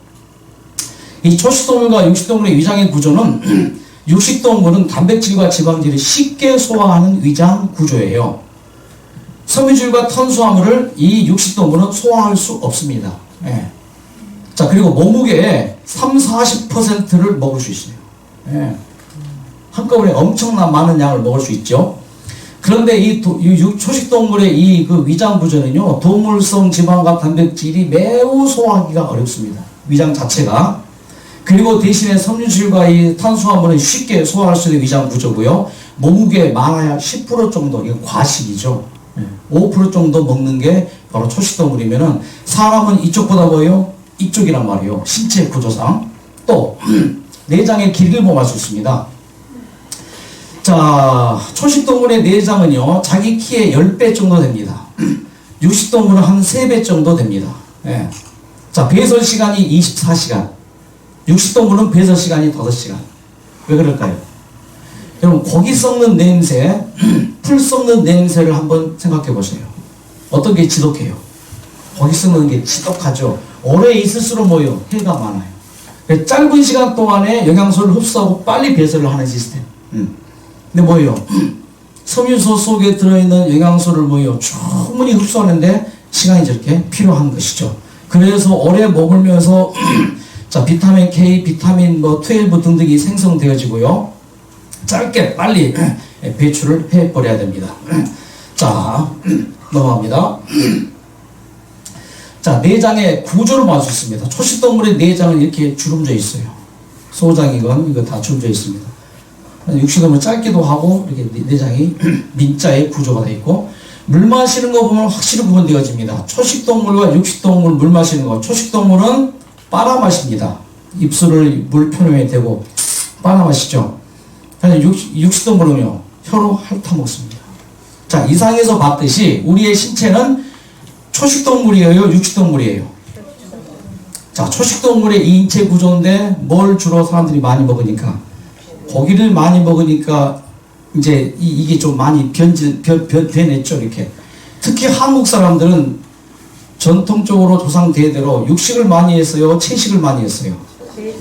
이 초식동물과 육식동물의 위장의 구조는 육식동물은 단백질과 지방질을 쉽게 소화하는 위장 구조예요. 섬유질과 탄수화물을 이 육식동물은 소화할 수 없습니다. 예. 자, 그리고 몸무게의 30-40%를 먹을 수 있어요. 예. 한꺼번에 엄청난 많은 양을 먹을 수 있죠. 그런데 이 초식동물의 이 그 위장 구조는요, 동물성 지방과 단백질이 매우 소화하기가 어렵습니다. 위장 자체가. 그리고 대신에 섬유질과 이 탄수화물은 쉽게 소화할 수 있는 위장 구조고요. 몸무게 많아야 10% 정도, 이거 과식이죠. 5% 정도 먹는 게 바로 초식동물이면은 사람은 이쪽보다 뭐예요? 이쪽이란 말이에요. 신체 구조상. 또 내장의 길이를 보면 알 수 있습니다. 자, 초식동물의 내장은요, 자기 키의 10배 정도 됩니다. 육식동물은 한 3배 정도 됩니다. 예. 자, 배설 시간이 24시간. 육식동물은 배설 시간이 5시간. 왜 그럴까요? 여러분, 고기 썩는 냄새, 풀 썩는 냄새를 한번 생각해 보세요. 어떤 게 지독해요? 고기 썩는 게 지독하죠. 오래 있을수록 뭐예요? 해가 많아요. 짧은 시간 동안에 영양소를 흡수하고 빨리 배설을 하는 시스템. 근데 뭐예요? 섬유소 속에 들어있는 영양소를 뭐예요? 충분히 흡수하는데 시간이 저렇게 필요한 것이죠. 그래서 오래 머물면서 자, 비타민 K, 비타민 12 등등이 생성되어지고요. 짧게 빨리 배출을 해버려야 됩니다. 자, 넘어갑니다. 자, 내장의 구조를 볼 수 있습니다. 초식동물의 내장은 이렇게 주름져 있어요. 소장이건 이거 다 주름져 있습니다. 육식동물 짧기도 하고 이렇게 내장이 민자의 구조가 되어 있고, 물 마시는 거 보면 확실히 구분되어집니다. 초식동물과 육식동물 물 마시는 거. 초식동물은 빨아 마십니다. 입술을 물 표면에 대고 빨아 마시죠. 하지만 육식동물은요, 혀로 핥아 먹습니다. 자, 이상에서 봤듯이 우리의 신체는 초식동물이에요, 육식동물이에요? 자, 초식동물의 이 인체 구조인데 뭘 주로 사람들이 많이 먹으니까? 고기를 많이 먹으니까 이제 이게 좀 많이 변했죠, 이렇게. 특히 한국 사람들은 전통적으로 조상 대대로 육식을 많이 했어요, 채식을 많이 했어요?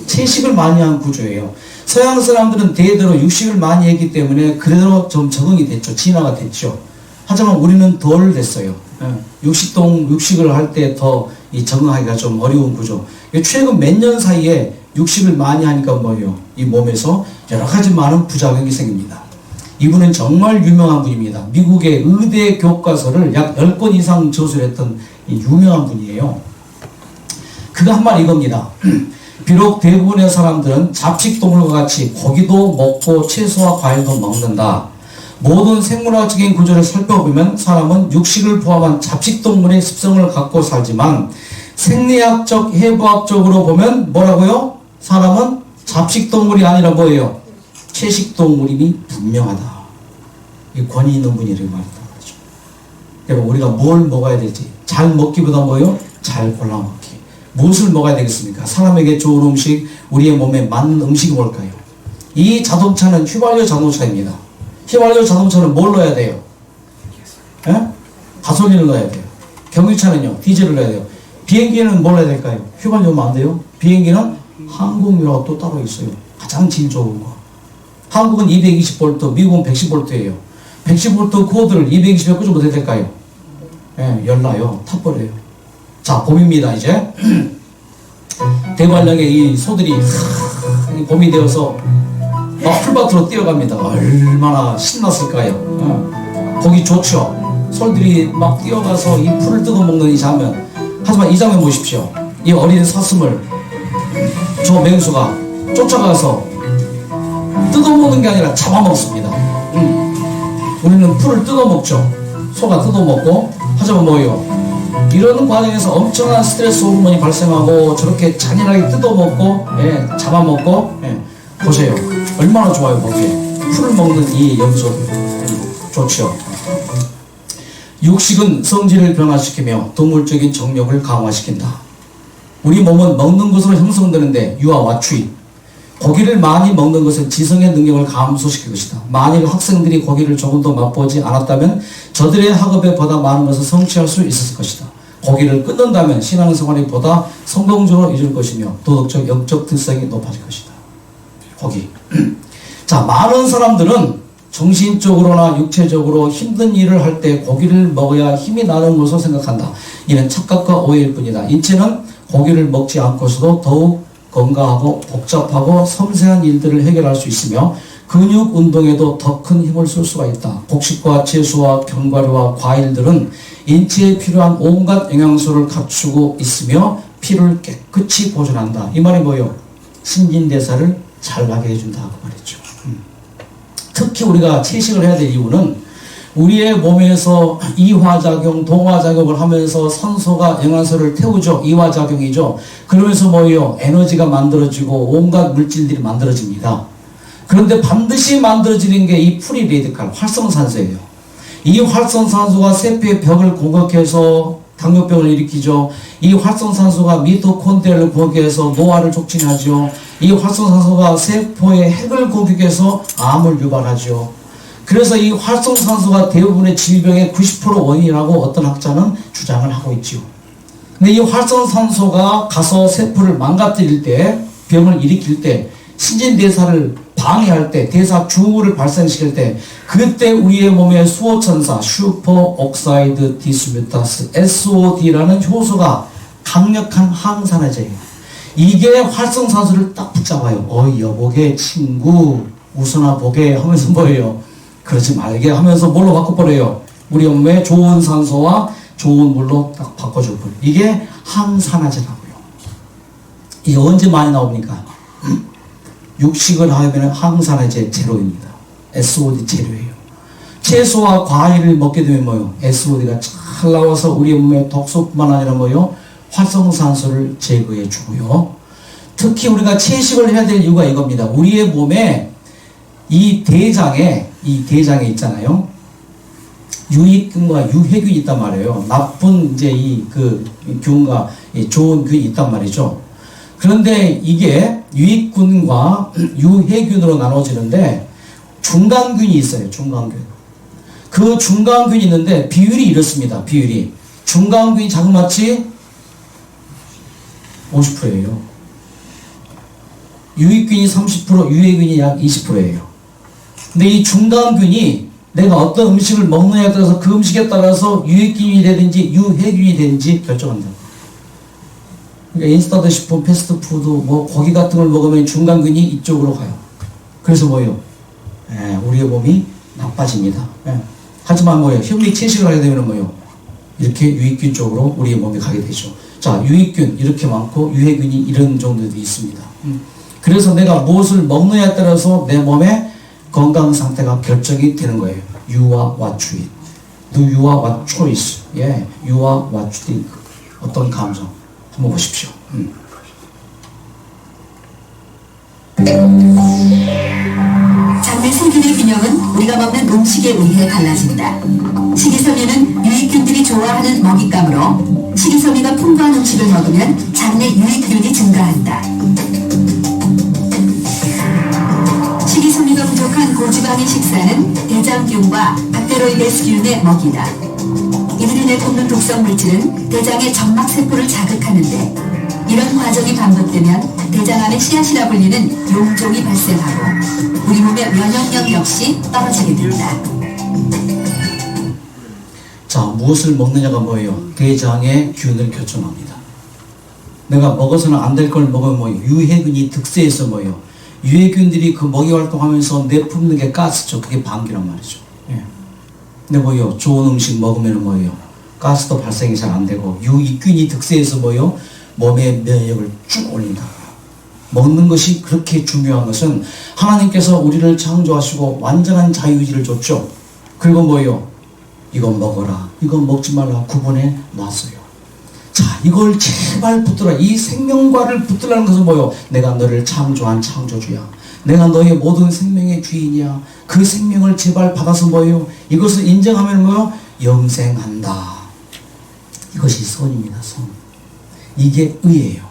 채식을 많이 한 구조예요. 서양 사람들은 대대로 육식을 많이 했기 때문에 그대로 좀 적응이 됐죠. 진화가 됐죠. 하지만 우리는 덜 됐어요. 육식을 할 때 더 적응하기가 좀 어려운 구조. 최근 몇 년 사이에 육식을 많이 하니까 뭐예요? 이 몸에서 여러 가지 많은 부작용이 생깁니다. 이분은 정말 유명한 분입니다. 미국의 의대 교과서를 약 10권 이상 저술했던 유명한 분이에요. 그가 한 말 이겁니다. 비록 대부분의 사람들은 잡식동물과 같이 고기도 먹고 채소와 과일도 먹는다. 모든 생물학적인 구조를 살펴보면 사람은 육식을 포함한 잡식동물의 습성을 갖고 살지만 생리학적, 해부학적으로 보면 뭐라고요? 사람은 잡식동물이 아니라 뭐예요? 채식동물임이 분명하다. 이 권위 있는 분이 이렇게 말했단 말이죠. 여러분, 우리가 뭘 먹어야 되지? 잘 먹기보다 뭐예요? 잘 골라 먹기. 무엇을 먹어야 되겠습니까? 사람에게 좋은 음식, 우리의 몸에 맞는 음식이 뭘까요? 이 자동차는 휘발유 자동차입니다. 휘발유 자동차는 뭘 넣어야 돼요? 에? 가솔린을 넣어야 돼요. 경유차는요, 디젤을 넣어야 돼요. 비행기는 뭘 넣어야 될까요? 휘발유 넣으면 안 돼요. 비행기는 항공유라고 또 따로 있어요. 가장 질 좋은 거. 한국은 220V, 미국은 110V예요. 110V 코드를 220에 꽂으면 어떻게 될까요? 예, 열나요. 타버려요. 자, 봄입니다, 이제. 대관령에 이 소들이 봄이 되어서 막 풀밭으로 뛰어갑니다. 얼마나 신났을까요? 보기 좋죠. 솔들이 막 뛰어가서 이 풀을 뜯어먹는 이 장면. 하지만 이 장면 보십시오. 이 어린 사슴을 저 맹수가 쫓아가서 뜯어먹는 게 아니라 잡아먹습니다. 우리는 풀을 뜯어먹죠. 소가 뜯어먹고. 하지만 뭐예요? 이러는 과정에서 엄청난 스트레스 호르몬이 발생하고 저렇게 잔인하게 뜯어먹고, 예, 잡아먹고, 예, 보세요. 얼마나 좋아요, 거기에. 풀을 먹는 이 염소들. 좋죠. 육식은 성질을 변화시키며 동물적인 정력을 강화시킨다. 우리 몸은 먹는 것으로 형성되는데 유아와 추위. 고기를 많이 먹는 것은 지성의 능력을 감소시킬 것이다. 만일 학생들이 고기를 조금 더 맛보지 않았다면 저들의 학업에 보다 많은 것을 성취할 수 있었을 것이다. 고기를 끊는다면 신앙생활이 보다 성공적으로 이룰 것이며 도덕적, 영적 특성이 높아질 것이다. 고기. 자, 많은 사람들은 정신적으로나 육체적으로 힘든 일을 할 때 고기를 먹어야 힘이 나는 것으로 생각한다. 이는 착각과 오해일 뿐이다. 인체는 고기를 먹지 않고서도 더욱 건강하고 복잡하고 섬세한 일들을 해결할 수 있으며 근육 운동에도 더 큰 힘을 쓸 수가 있다. 곡식과 채소와 견과류와 과일들은 인체에 필요한 온갖 영양소를 갖추고 있으며 피를 깨끗이 보존한다. 이 말이 뭐예요? 신진대사를 잘 나게 해준다 그 말이죠. 특히 우리가 채식을 해야 될 이유는 우리의 몸에서 이화작용, 동화작용을 하면서 산소가 영양소를 태우죠. 이화작용이죠. 그러면서 뭐예요? 에너지가 만들어지고 온갖 물질들이 만들어집니다. 그런데 반드시 만들어지는 게 이 프리레디칼, 활성산소예요. 이 활성산소가 세포의 벽을 공격해서 당뇨병을 일으키죠. 이 활성산소가 미토콘드리아를 공격해서 노화를 촉진하죠. 이 활성산소가 세포의 핵을 공격해서 암을 유발하죠. 그래서 이 활성산소가 대부분의 질병의 90% 원인이라고 어떤 학자는 주장을 하고 있죠. 근데 이 활성산소가 가서 세포를 망가뜨릴 때, 병을 일으킬 때, 신진대사를 방해할 때, 대사 중후를 발생시킬 때, 그때 우리의 몸에 수호천사, 슈퍼옥사이드 디스뮤타스, SOD라는 효소가 강력한 항산화제예요. 이게 활성산소를 딱 붙잡아요. 어이, 여보게, 친구, 웃으나 보게 하면서 뭐예요? 그러지 말게 하면서 뭘로 바꿔버려요? 우리 몸에 좋은 산소와 좋은 물로 딱 바꿔줘버려요. 이게 항산화제라고요. 이게 언제 많이 나옵니까? 육식을 하면 항산화제 제로입니다. SOD 제로예요. 채소와 과일을 먹게 되면 뭐요? SOD가 잘 나와서 우리 몸에 독소뿐만 아니라 뭐요? 활성산소를 제거해 주고요. 특히 우리가 채식을 해야 될 이유가 이겁니다. 우리의 몸에 이 대장에 있잖아요. 유익균과 유해균이 있단 말이에요. 나쁜 이제 균과 좋은 균이 있단 말이죠. 그런데 이게 유익균과 유해균으로 나눠지는데 중간균이 있어요. 중간균. 그 중간균이 있는데 비율이 이렇습니다. 비율이. 중간균이 자그마치 50%예요. 유익균이 30%, 유해균이 약 20%예요. 근데 이 중간균이 내가 어떤 음식을 먹느냐에 따라서 그 음식에 따라서 유익균이 되든지 유해균이 되든지 결정한다. 그러니까 인스턴트 식품, 패스트푸드, 뭐 고기 같은 걸 먹으면 중간균이 이쪽으로 가요. 그래서 뭐예요? 우리의 몸이 나빠집니다. 하지만 뭐예요? 현미 채식을 하게 되면 뭐예요? 이렇게 유익균 쪽으로 우리의 몸이 가게 되죠. 자, 유익균 이렇게 많고 유해균이 이런 정도도 있습니다. 그래서 내가 무엇을 먹느냐에 따라서 내 몸의 건강 상태가 결정이 되는 거예요. You are what you eat. Do you are what choice. 예, you are what you think. 어떤 감정 한번 보십시오. 장내 세균의 균형은 우리가 먹는 음식에 의해 달라진다. 식이섬유는 유익균들이 좋아하는 먹잇감으로 식이섬유가 풍부한 음식을 먹으면 장내 유익균이 증가한다. 식이섬유가 부족한 고지방의 식사는 대장균과 박테로이데스균의 먹이다. 이들이 내뿜는 독성 물질은 대장의 점막세포를 자극하는데 이런 과정이 반복되면 대장 안에 씨앗이라 불리는 용종이 발생하고 우리 몸의 면역력 역시 떨어지게 된다. 자, 무엇을 먹느냐가 뭐예요? 대장의 균을 결정합니다. 내가 먹어서는 안 될 걸 먹으면 뭐예요? 유해균이 득세해서 뭐예요? 유해균들이 그 먹이 활동하면서 내뿜는 게 가스죠. 그게 방귀란 말이죠. 예. 근데 뭐예요? 좋은 음식 먹으면 뭐예요? 가스도 발생이 잘 안 되고 유익균이 득세해서 뭐예요? 몸의 면역력을 쭉 올린다. 먹는 것이 그렇게 중요한 것은 하나님께서 우리를 창조하시고 완전한 자유의지를 줬죠. 그리고 뭐예요? 이건 먹어라, 이건 먹지 말라 구분해 놨어요. 자, 이걸 제발 붙들어. 이 생명과를 붙들라는 것은 뭐예요? 내가 너를 창조한 창조주야. 내가 너의 모든 생명의 주인이야. 그 생명을 제발 받아서 뭐예요? 이것을 인정하면 뭐예요? 영생한다. 이것이 선입니다. 선. 이게 의예요.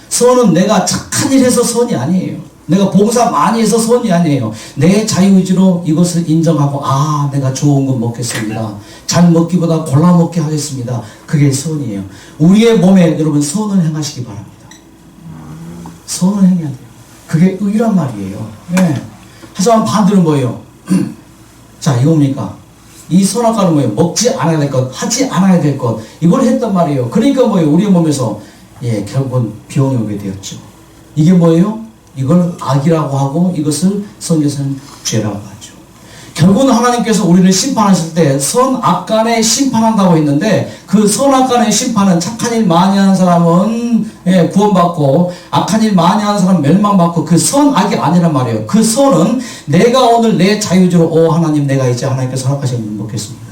선은 내가 착한 일 해서 선이 아니에요. 내가 봉사 많이 해서 선이 아니에요. 내 자유의지로 이것을 인정하고 내가 좋은 거 먹겠습니다. 잘 먹기보다 골라 먹게 하겠습니다. 그게 선이에요. 우리의 몸에 여러분 선을 행하시기 바랍니다. 선을 행해야 돼요. 그게 의란 말이에요. 네. 하지만 반대로 뭐예요? 자, 이거 뭡니까? 이 선악과는 뭐예요? 먹지 않아야 될 것, 하지 않아야 될 것, 이걸 했단 말이에요. 그러니까 뭐예요? 우리의 몸에서 결국은 병이 오게 되었죠. 이게 뭐예요? 이걸 악이라고 하고 이것을 성경에서는 죄라고 하죠. 결국은 하나님께서 우리를 심판하실 때 선악 간에 심판한다고 했는데 그 선악 간의 심판은 착한 일 많이 하는 사람은 구원받고 악한 일 많이 하는 사람은 멸망받고 그 선악이 아니란 말이에요. 그 선은 내가 오늘 내 자유지로 하나님 내가 이제 하나님께서 허락하신 일 먹겠습니다.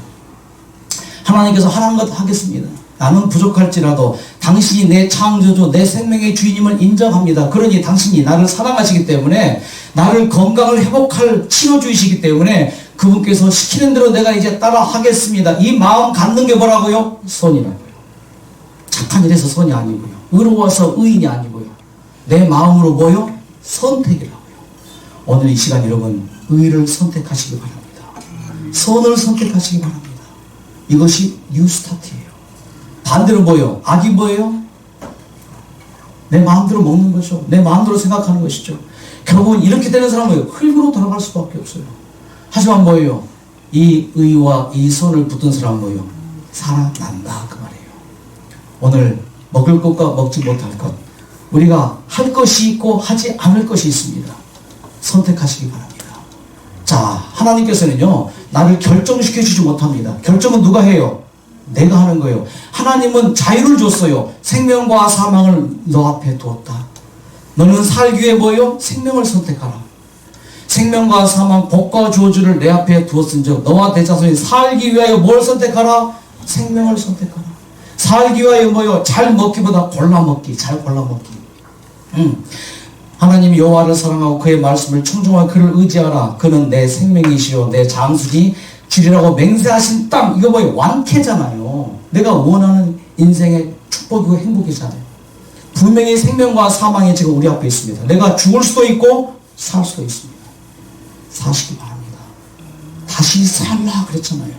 하나님께서 하라는 것 하겠습니다. 나는 부족할지라도 당신이 내 창조주, 내 생명의 주인임을 인정합니다. 그러니 당신이 나를 사랑하시기 때문에 나를 건강을 회복할 치료주이시기 때문에 그분께서 시키는 대로 내가 이제 따라 하겠습니다. 이 마음 갖는 게 뭐라고요? 선이라고요. 착한 일에서 선이 아니고요. 의로워서 의인이 아니고요. 내 마음으로 뭐요? 선택이라고요. 오늘 이 시간 여러분 의를 선택하시기 바랍니다. 선을 선택하시기 바랍니다. 이것이 뉴스타트예요. 반대로 뭐예요? 악이 뭐예요? 내 마음대로 먹는 거죠. 내 마음대로 생각하는 것이죠. 결국은 이렇게 되는 사람은 뭐예요? 흙으로 돌아갈 수밖에 없어요. 하지만 뭐예요? 이 의와 이 선을 붙든 사람은 뭐예요? 살아난다 그 말이에요. 오늘 먹을 것과 먹지 못할 것, 우리가 할 것이 있고 하지 않을 것이 있습니다. 선택하시기 바랍니다. 자, 하나님께서는요 나를 결정시켜 주지 못합니다. 결정은 누가 해요? 내가 하는 거예요. 하나님은 자유를 줬어요. 생명과 사망을 너 앞에 두었다. 너는 살기 위해 뭐요? 생명을 선택하라. 생명과 사망, 복과 저주를 내 앞에 두었은즉 너와 내 자손이 살기 위하여 뭘 선택하라? 생명을 선택하라. 살기 위하여 뭐요? 잘 먹기보다 골라 먹기, 잘 골라 먹기. 하나님 여호와를 사랑하고 그의 말씀을 청종하고 그를 의지하라. 그는 내 생명이시요 내 장수지 주리라고 맹세하신 땅. 이거 뭐예요? 완쾌잖아요. 내가 원하는 인생의 축복이고 행복이잖아요. 분명히 생명과 사망이 지금 우리 앞에 있습니다. 내가 죽을 수도 있고 살 수도 있습니다. 사시기 바랍니다. 다시 살라 그랬잖아요.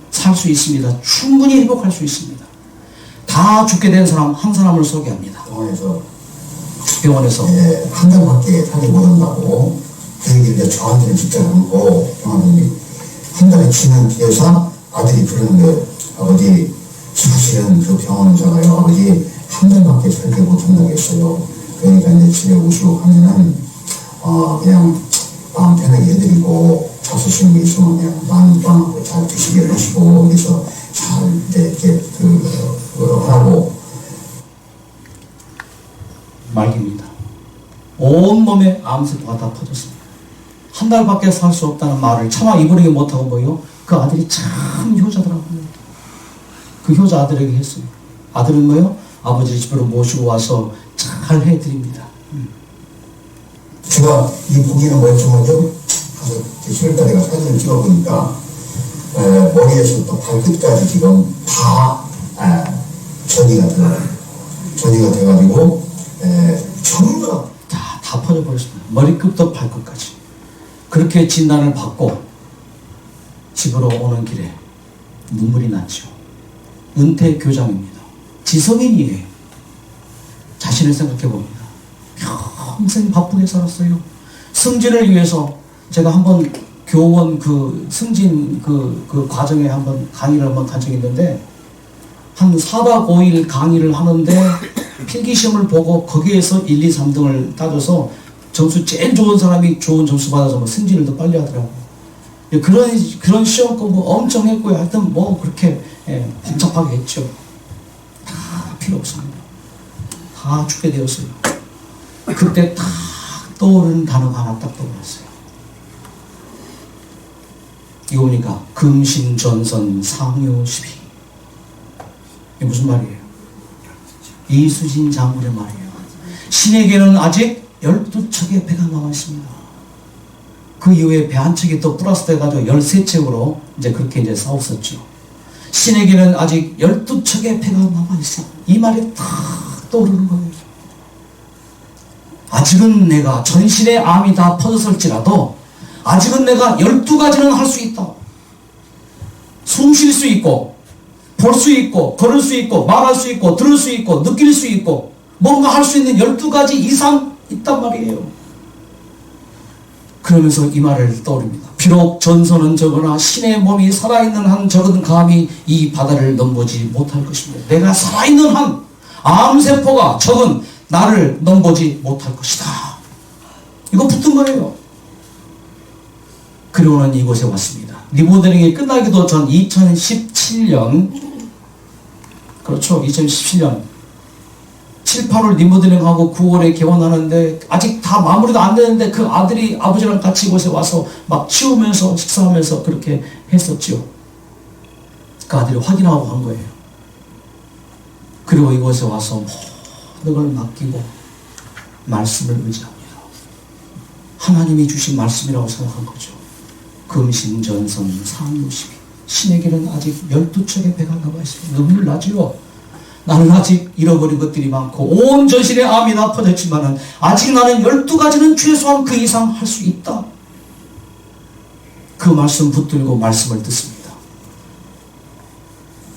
살 수 있습니다. 충분히 행복할 수 있습니다. 다 죽게 된 사람 한 사람을 소개합니다. 병원에서 예, 한 달밖에 살지 못한다고 그 얘기를 이제 저한테는 직접 하고 병원님이 한 달에 치는 기여사 아들이 그러는 거예요. 아버지 사실은 그 병원에서가요 아버지 한 달밖에 살지 못한다고 했어요. 그러니까 이제 집에 오시고 가면은 그냥 마음 편하게 해드리고 자수시는 게 있으면 그냥 마음방하고 잘 드시게 하시고 그래서 잘 이렇게 하고 말깁니다. 온몸에 암세포가 다 퍼졌습니다. 한 달밖에 살 수 없다는 말을 차마 이분에게 못하고 뭐요? 그 아들이 참 효자더라고요. 그 효자 아들에게 했어요. 아들은 뭐요? 아버지 집으로 모시고 와서 잘 해드립니다. 제가 이 보기는 멀쩡하죠? 가서 10월달에 가 사진을 찍어보니까 머리에서부터 발끝까지 지금 다 전이가 들어요. 전이가 돼가지고 전부 다 퍼져버렸습니다. 머리끝부터 발끝까지. 그렇게 진단을 받고 집으로 오는 길에 눈물이 났죠. 은퇴 교장입니다. 지성인이에요. 자신을 생각해 봅니다. 평생 바쁘게 살았어요. 승진을 위해서 제가 한번 교원 그 승진 그 과정에 한번 강의를 한번 간 적이 있는데 한 4박 5일 강의를 하는데 필기시험을 보고 거기에서 1, 2, 3등을 따져서 점수 제일 좋은 사람이 좋은 점수 받아서 뭐 승진을 더 빨리 하더라고요. 그런 시험 공부 엄청 했고요. 하여튼 뭐 그렇게 복잡하게 했죠. 다 필요 없습니다. 다 죽게 되었어요. 그때 딱 떠오르는 단어가 하나 딱 떠올랐어요. 이거 보니까 금신전선 상요시비. 이게 무슨 말이에요? 이수진 장군의 말이에요. 신에게는 아직 12척의 배가 남아있습니다. 그 이후에 배 한 척이 또 플러스 돼가지고 13척으로 이제 그렇게 이제 싸웠었죠. 신에게는 아직 12척의 배가 남아있어. 이 말이 딱 떠오르는 거예요. 아직은 내가 전신의 암이 다 퍼졌을지라도 아직은 내가 12가지는 할 수 있다. 숨 쉴 수 있고 볼 수 있고 걸을 수 있고 말할 수 있고 들을 수 있고 느낄 수 있고 뭔가 할 수 있는 12가지 이상 있단 말이에요. 그러면서 이 말을 떠올립니다. 비록 전선은 적으나 신의 몸이 살아있는 한 적은 감히 이 바다를 넘보지 못할 것입니다. 내가 살아있는 한 암세포가 적은 나를 넘보지 못할 것이다. 이거 붙은 거예요. 그리고는 이곳에 왔습니다. 리모델링이 끝나기도 전 2017년 그렇죠. 2017년 7, 8월 리모델링하고 9월에 개원하는데 아직 다 마무리도 안 되는데 그 아들이 아버지랑 같이 이곳에 와서 막 치우면서 식사하면서 그렇게 했었죠. 그 아들이 확인하고 간 거예요. 그리고 이곳에 와서 모든 걸 맡기고 말씀을 의지합니다. 하나님이 주신 말씀이라고 생각한 거죠. 금신전선 상요시비. 신에게는 아직 12척의 배가 남아있습니다. 눈물 나지요. 나는 아직 잃어버린 것들이 많고 온 전신에 암이 다 퍼졌지만 아직 나는 12가지는 최소한 그 이상 할 수 있다. 그 말씀 붙들고 말씀을 듣습니다.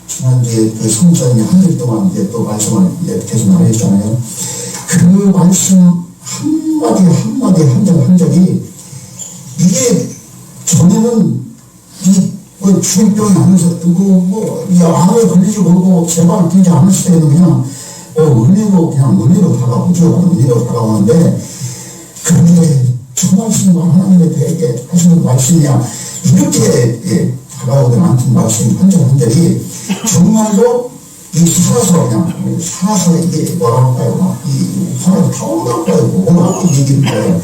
지난주에 그 성전이 한 달 동안 이제 또 말씀을 이제 계속 나눴잖아요. 그 말씀 한마디 한마디 한 적이 이게 전에는 뭐 주병이 하면서 뜨고 이 암에 걸리지 모르고 제발 되지 않을 때는 그냥 은혜로 다가오죠. 은혜로 다가오는데 그런데 저 말씀과 하나님의 대게 하시는 말씀이야 이렇게 다가오는 않던 말씀 한 절이 정말로 이 살아서 이게 뭐라고 할까요? 이 살아서 타온다고 할까요? 뭐라고 얘기를 해요.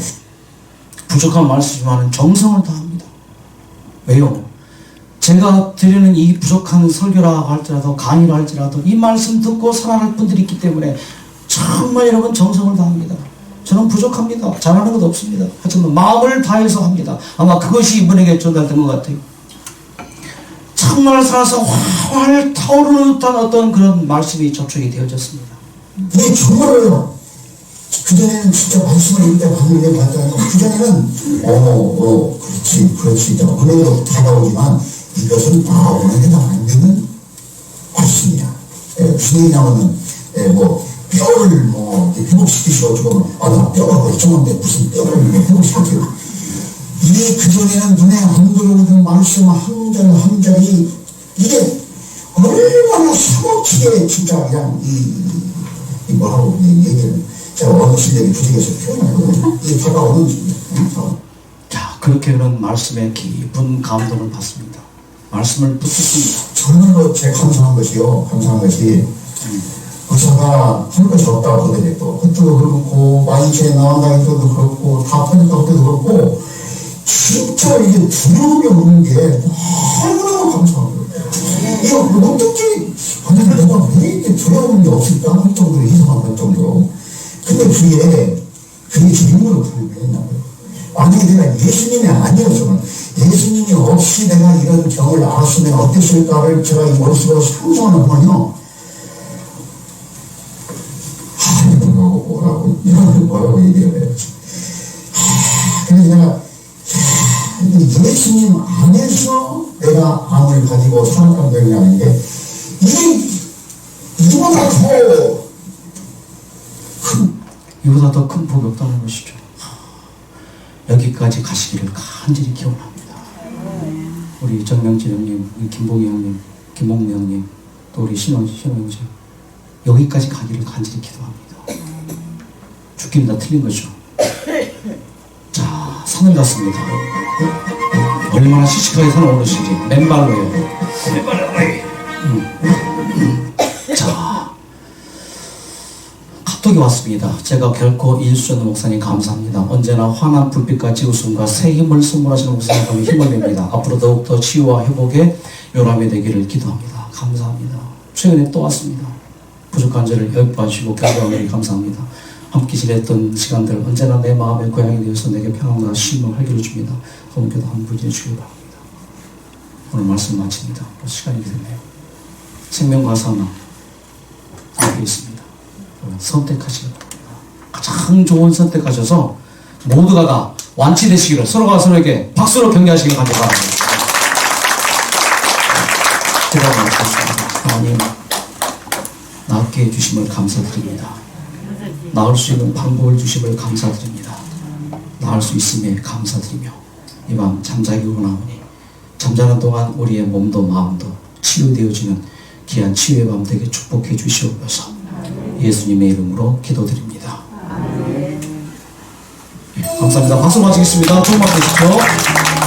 부족한 말씀이지만 정성을 다합니다. 왜요? 제가 드리는 이 부족한 설교라 할지라도 강의라 할지라도 이 말씀 듣고 살아날 분들이 있기 때문에 정말 여러분 정성을 다합니다. 저는 부족합니다. 잘하는 것 없습니다. 하지만 마음을 다해서 합니다. 아마 그것이 이분에게 전달된 것 같아요. 정말 살아서 활활 타오르는 듯한 어떤 그런 말씀이 접촉이 되어졌습니다. 이게 정말로요. 그전에는 진짜 말씀을 읽을 때 봤는데 봤더니 그전에는 그렇지 은혜로 다가오지만 이것은 마음에 해당 안 되는 말씀이야. 무슨 얘기냐면은 뼈를 회복시키시고 어쩌고 나 뼈가 멀쩡한데 무슨 뼈를 회복시켜요. 이게 그전에는 눈에 안 들어오는 말씀 한 절 한 절이 이게 얼마나 사먹히게 진짜 그냥 이 뭐라고 얘기를 제가 어느 실력이 부족해서 표현해요. 이게 다가오는 자, 그렇게는 말씀의 깊은 감동을 받습니다. 말씀을 붙였습니다. 저는 제가 감사한 것이 의사가 할 것이 없다고 그러더라도 그때도 그렇고 마이크에 나온다는 것도 그렇고 다 퍼졌다고 해도 그렇고 진짜 이게 두려움이 없는 게 너무너무 감사한 거예요. 이거 어떻게 아니 내가 왜 이렇게 두려움이 없을까 할 정도로 이상할 정도로 근데 그게 질문으로 발견했냐고요. 만약에 내가 예수님이 아니었으면 예수님이 없이 내가 이런 병을 알았으면 어땠을까를 제가 이 머릿속으로 상상을 하면요 뭐라고 얘기를 해요. 그래서 내가 예수님 안에서 내가 암을 가지고 살아간 병이라는 게 이보다 더 큰 복이 없다는 것이죠. 여기까지 가시기를 간절히 기원합니다. 우리 정명진 형님, 우리 김봉희 형님, 김홍래 형님, 또 우리 신영지 여기까지 가기를 간절히 기도합니다. 죽기는 다 틀린 거죠. 자, 산을 갔습니다. 얼마나 씩씩하게 산을 오르신지 맨발로요. 자, 카톡이 왔습니다. 제가 결코 일수전 목사님 감사합니다. 언제나 환한 불빛같이 웃음과 새 힘을 선물하시는 목사님 힘을 냅니다. 앞으로 더욱더 치유와 회복의 요람이 되기를 기도합니다. 감사합니다. 최근에 또 왔습니다. 부족한 저를 여기봐주시고 견뎌하기를 감사합니다. 함께 지냈던 시간들 언제나 내 마음의 고향이 되어서 내게 평안과 쉼을 활기를 줍니다. 성도께도 한 분이 주길 바랍니다. 오늘 말씀 마칩니다. 시간이 됐네요. 생명과 사망 앞에 있습니다. 선택하시기 바랍니다. 가장 좋은 선택하셔서 모두가 다 완치되시기를 서로가 서로에게 박수로 격려하시기 바랍니다. 제가 마치겠습니다. 하나님 낫게 해주심을 감사드립니다. 나을 수 있는 방법을 주심을 감사드립니다. 나을 수 있음에 감사드리며 이 밤 잠자기 원하오니 잠자는 동안 우리의 몸도 마음도 치유되어지는 귀한 치유의 밤 되게 축복해 주시옵소서. 예수님의 이름으로 기도드립니다. 감사합니다. 박수 마치겠습니다. 좋은 밤 되십시오.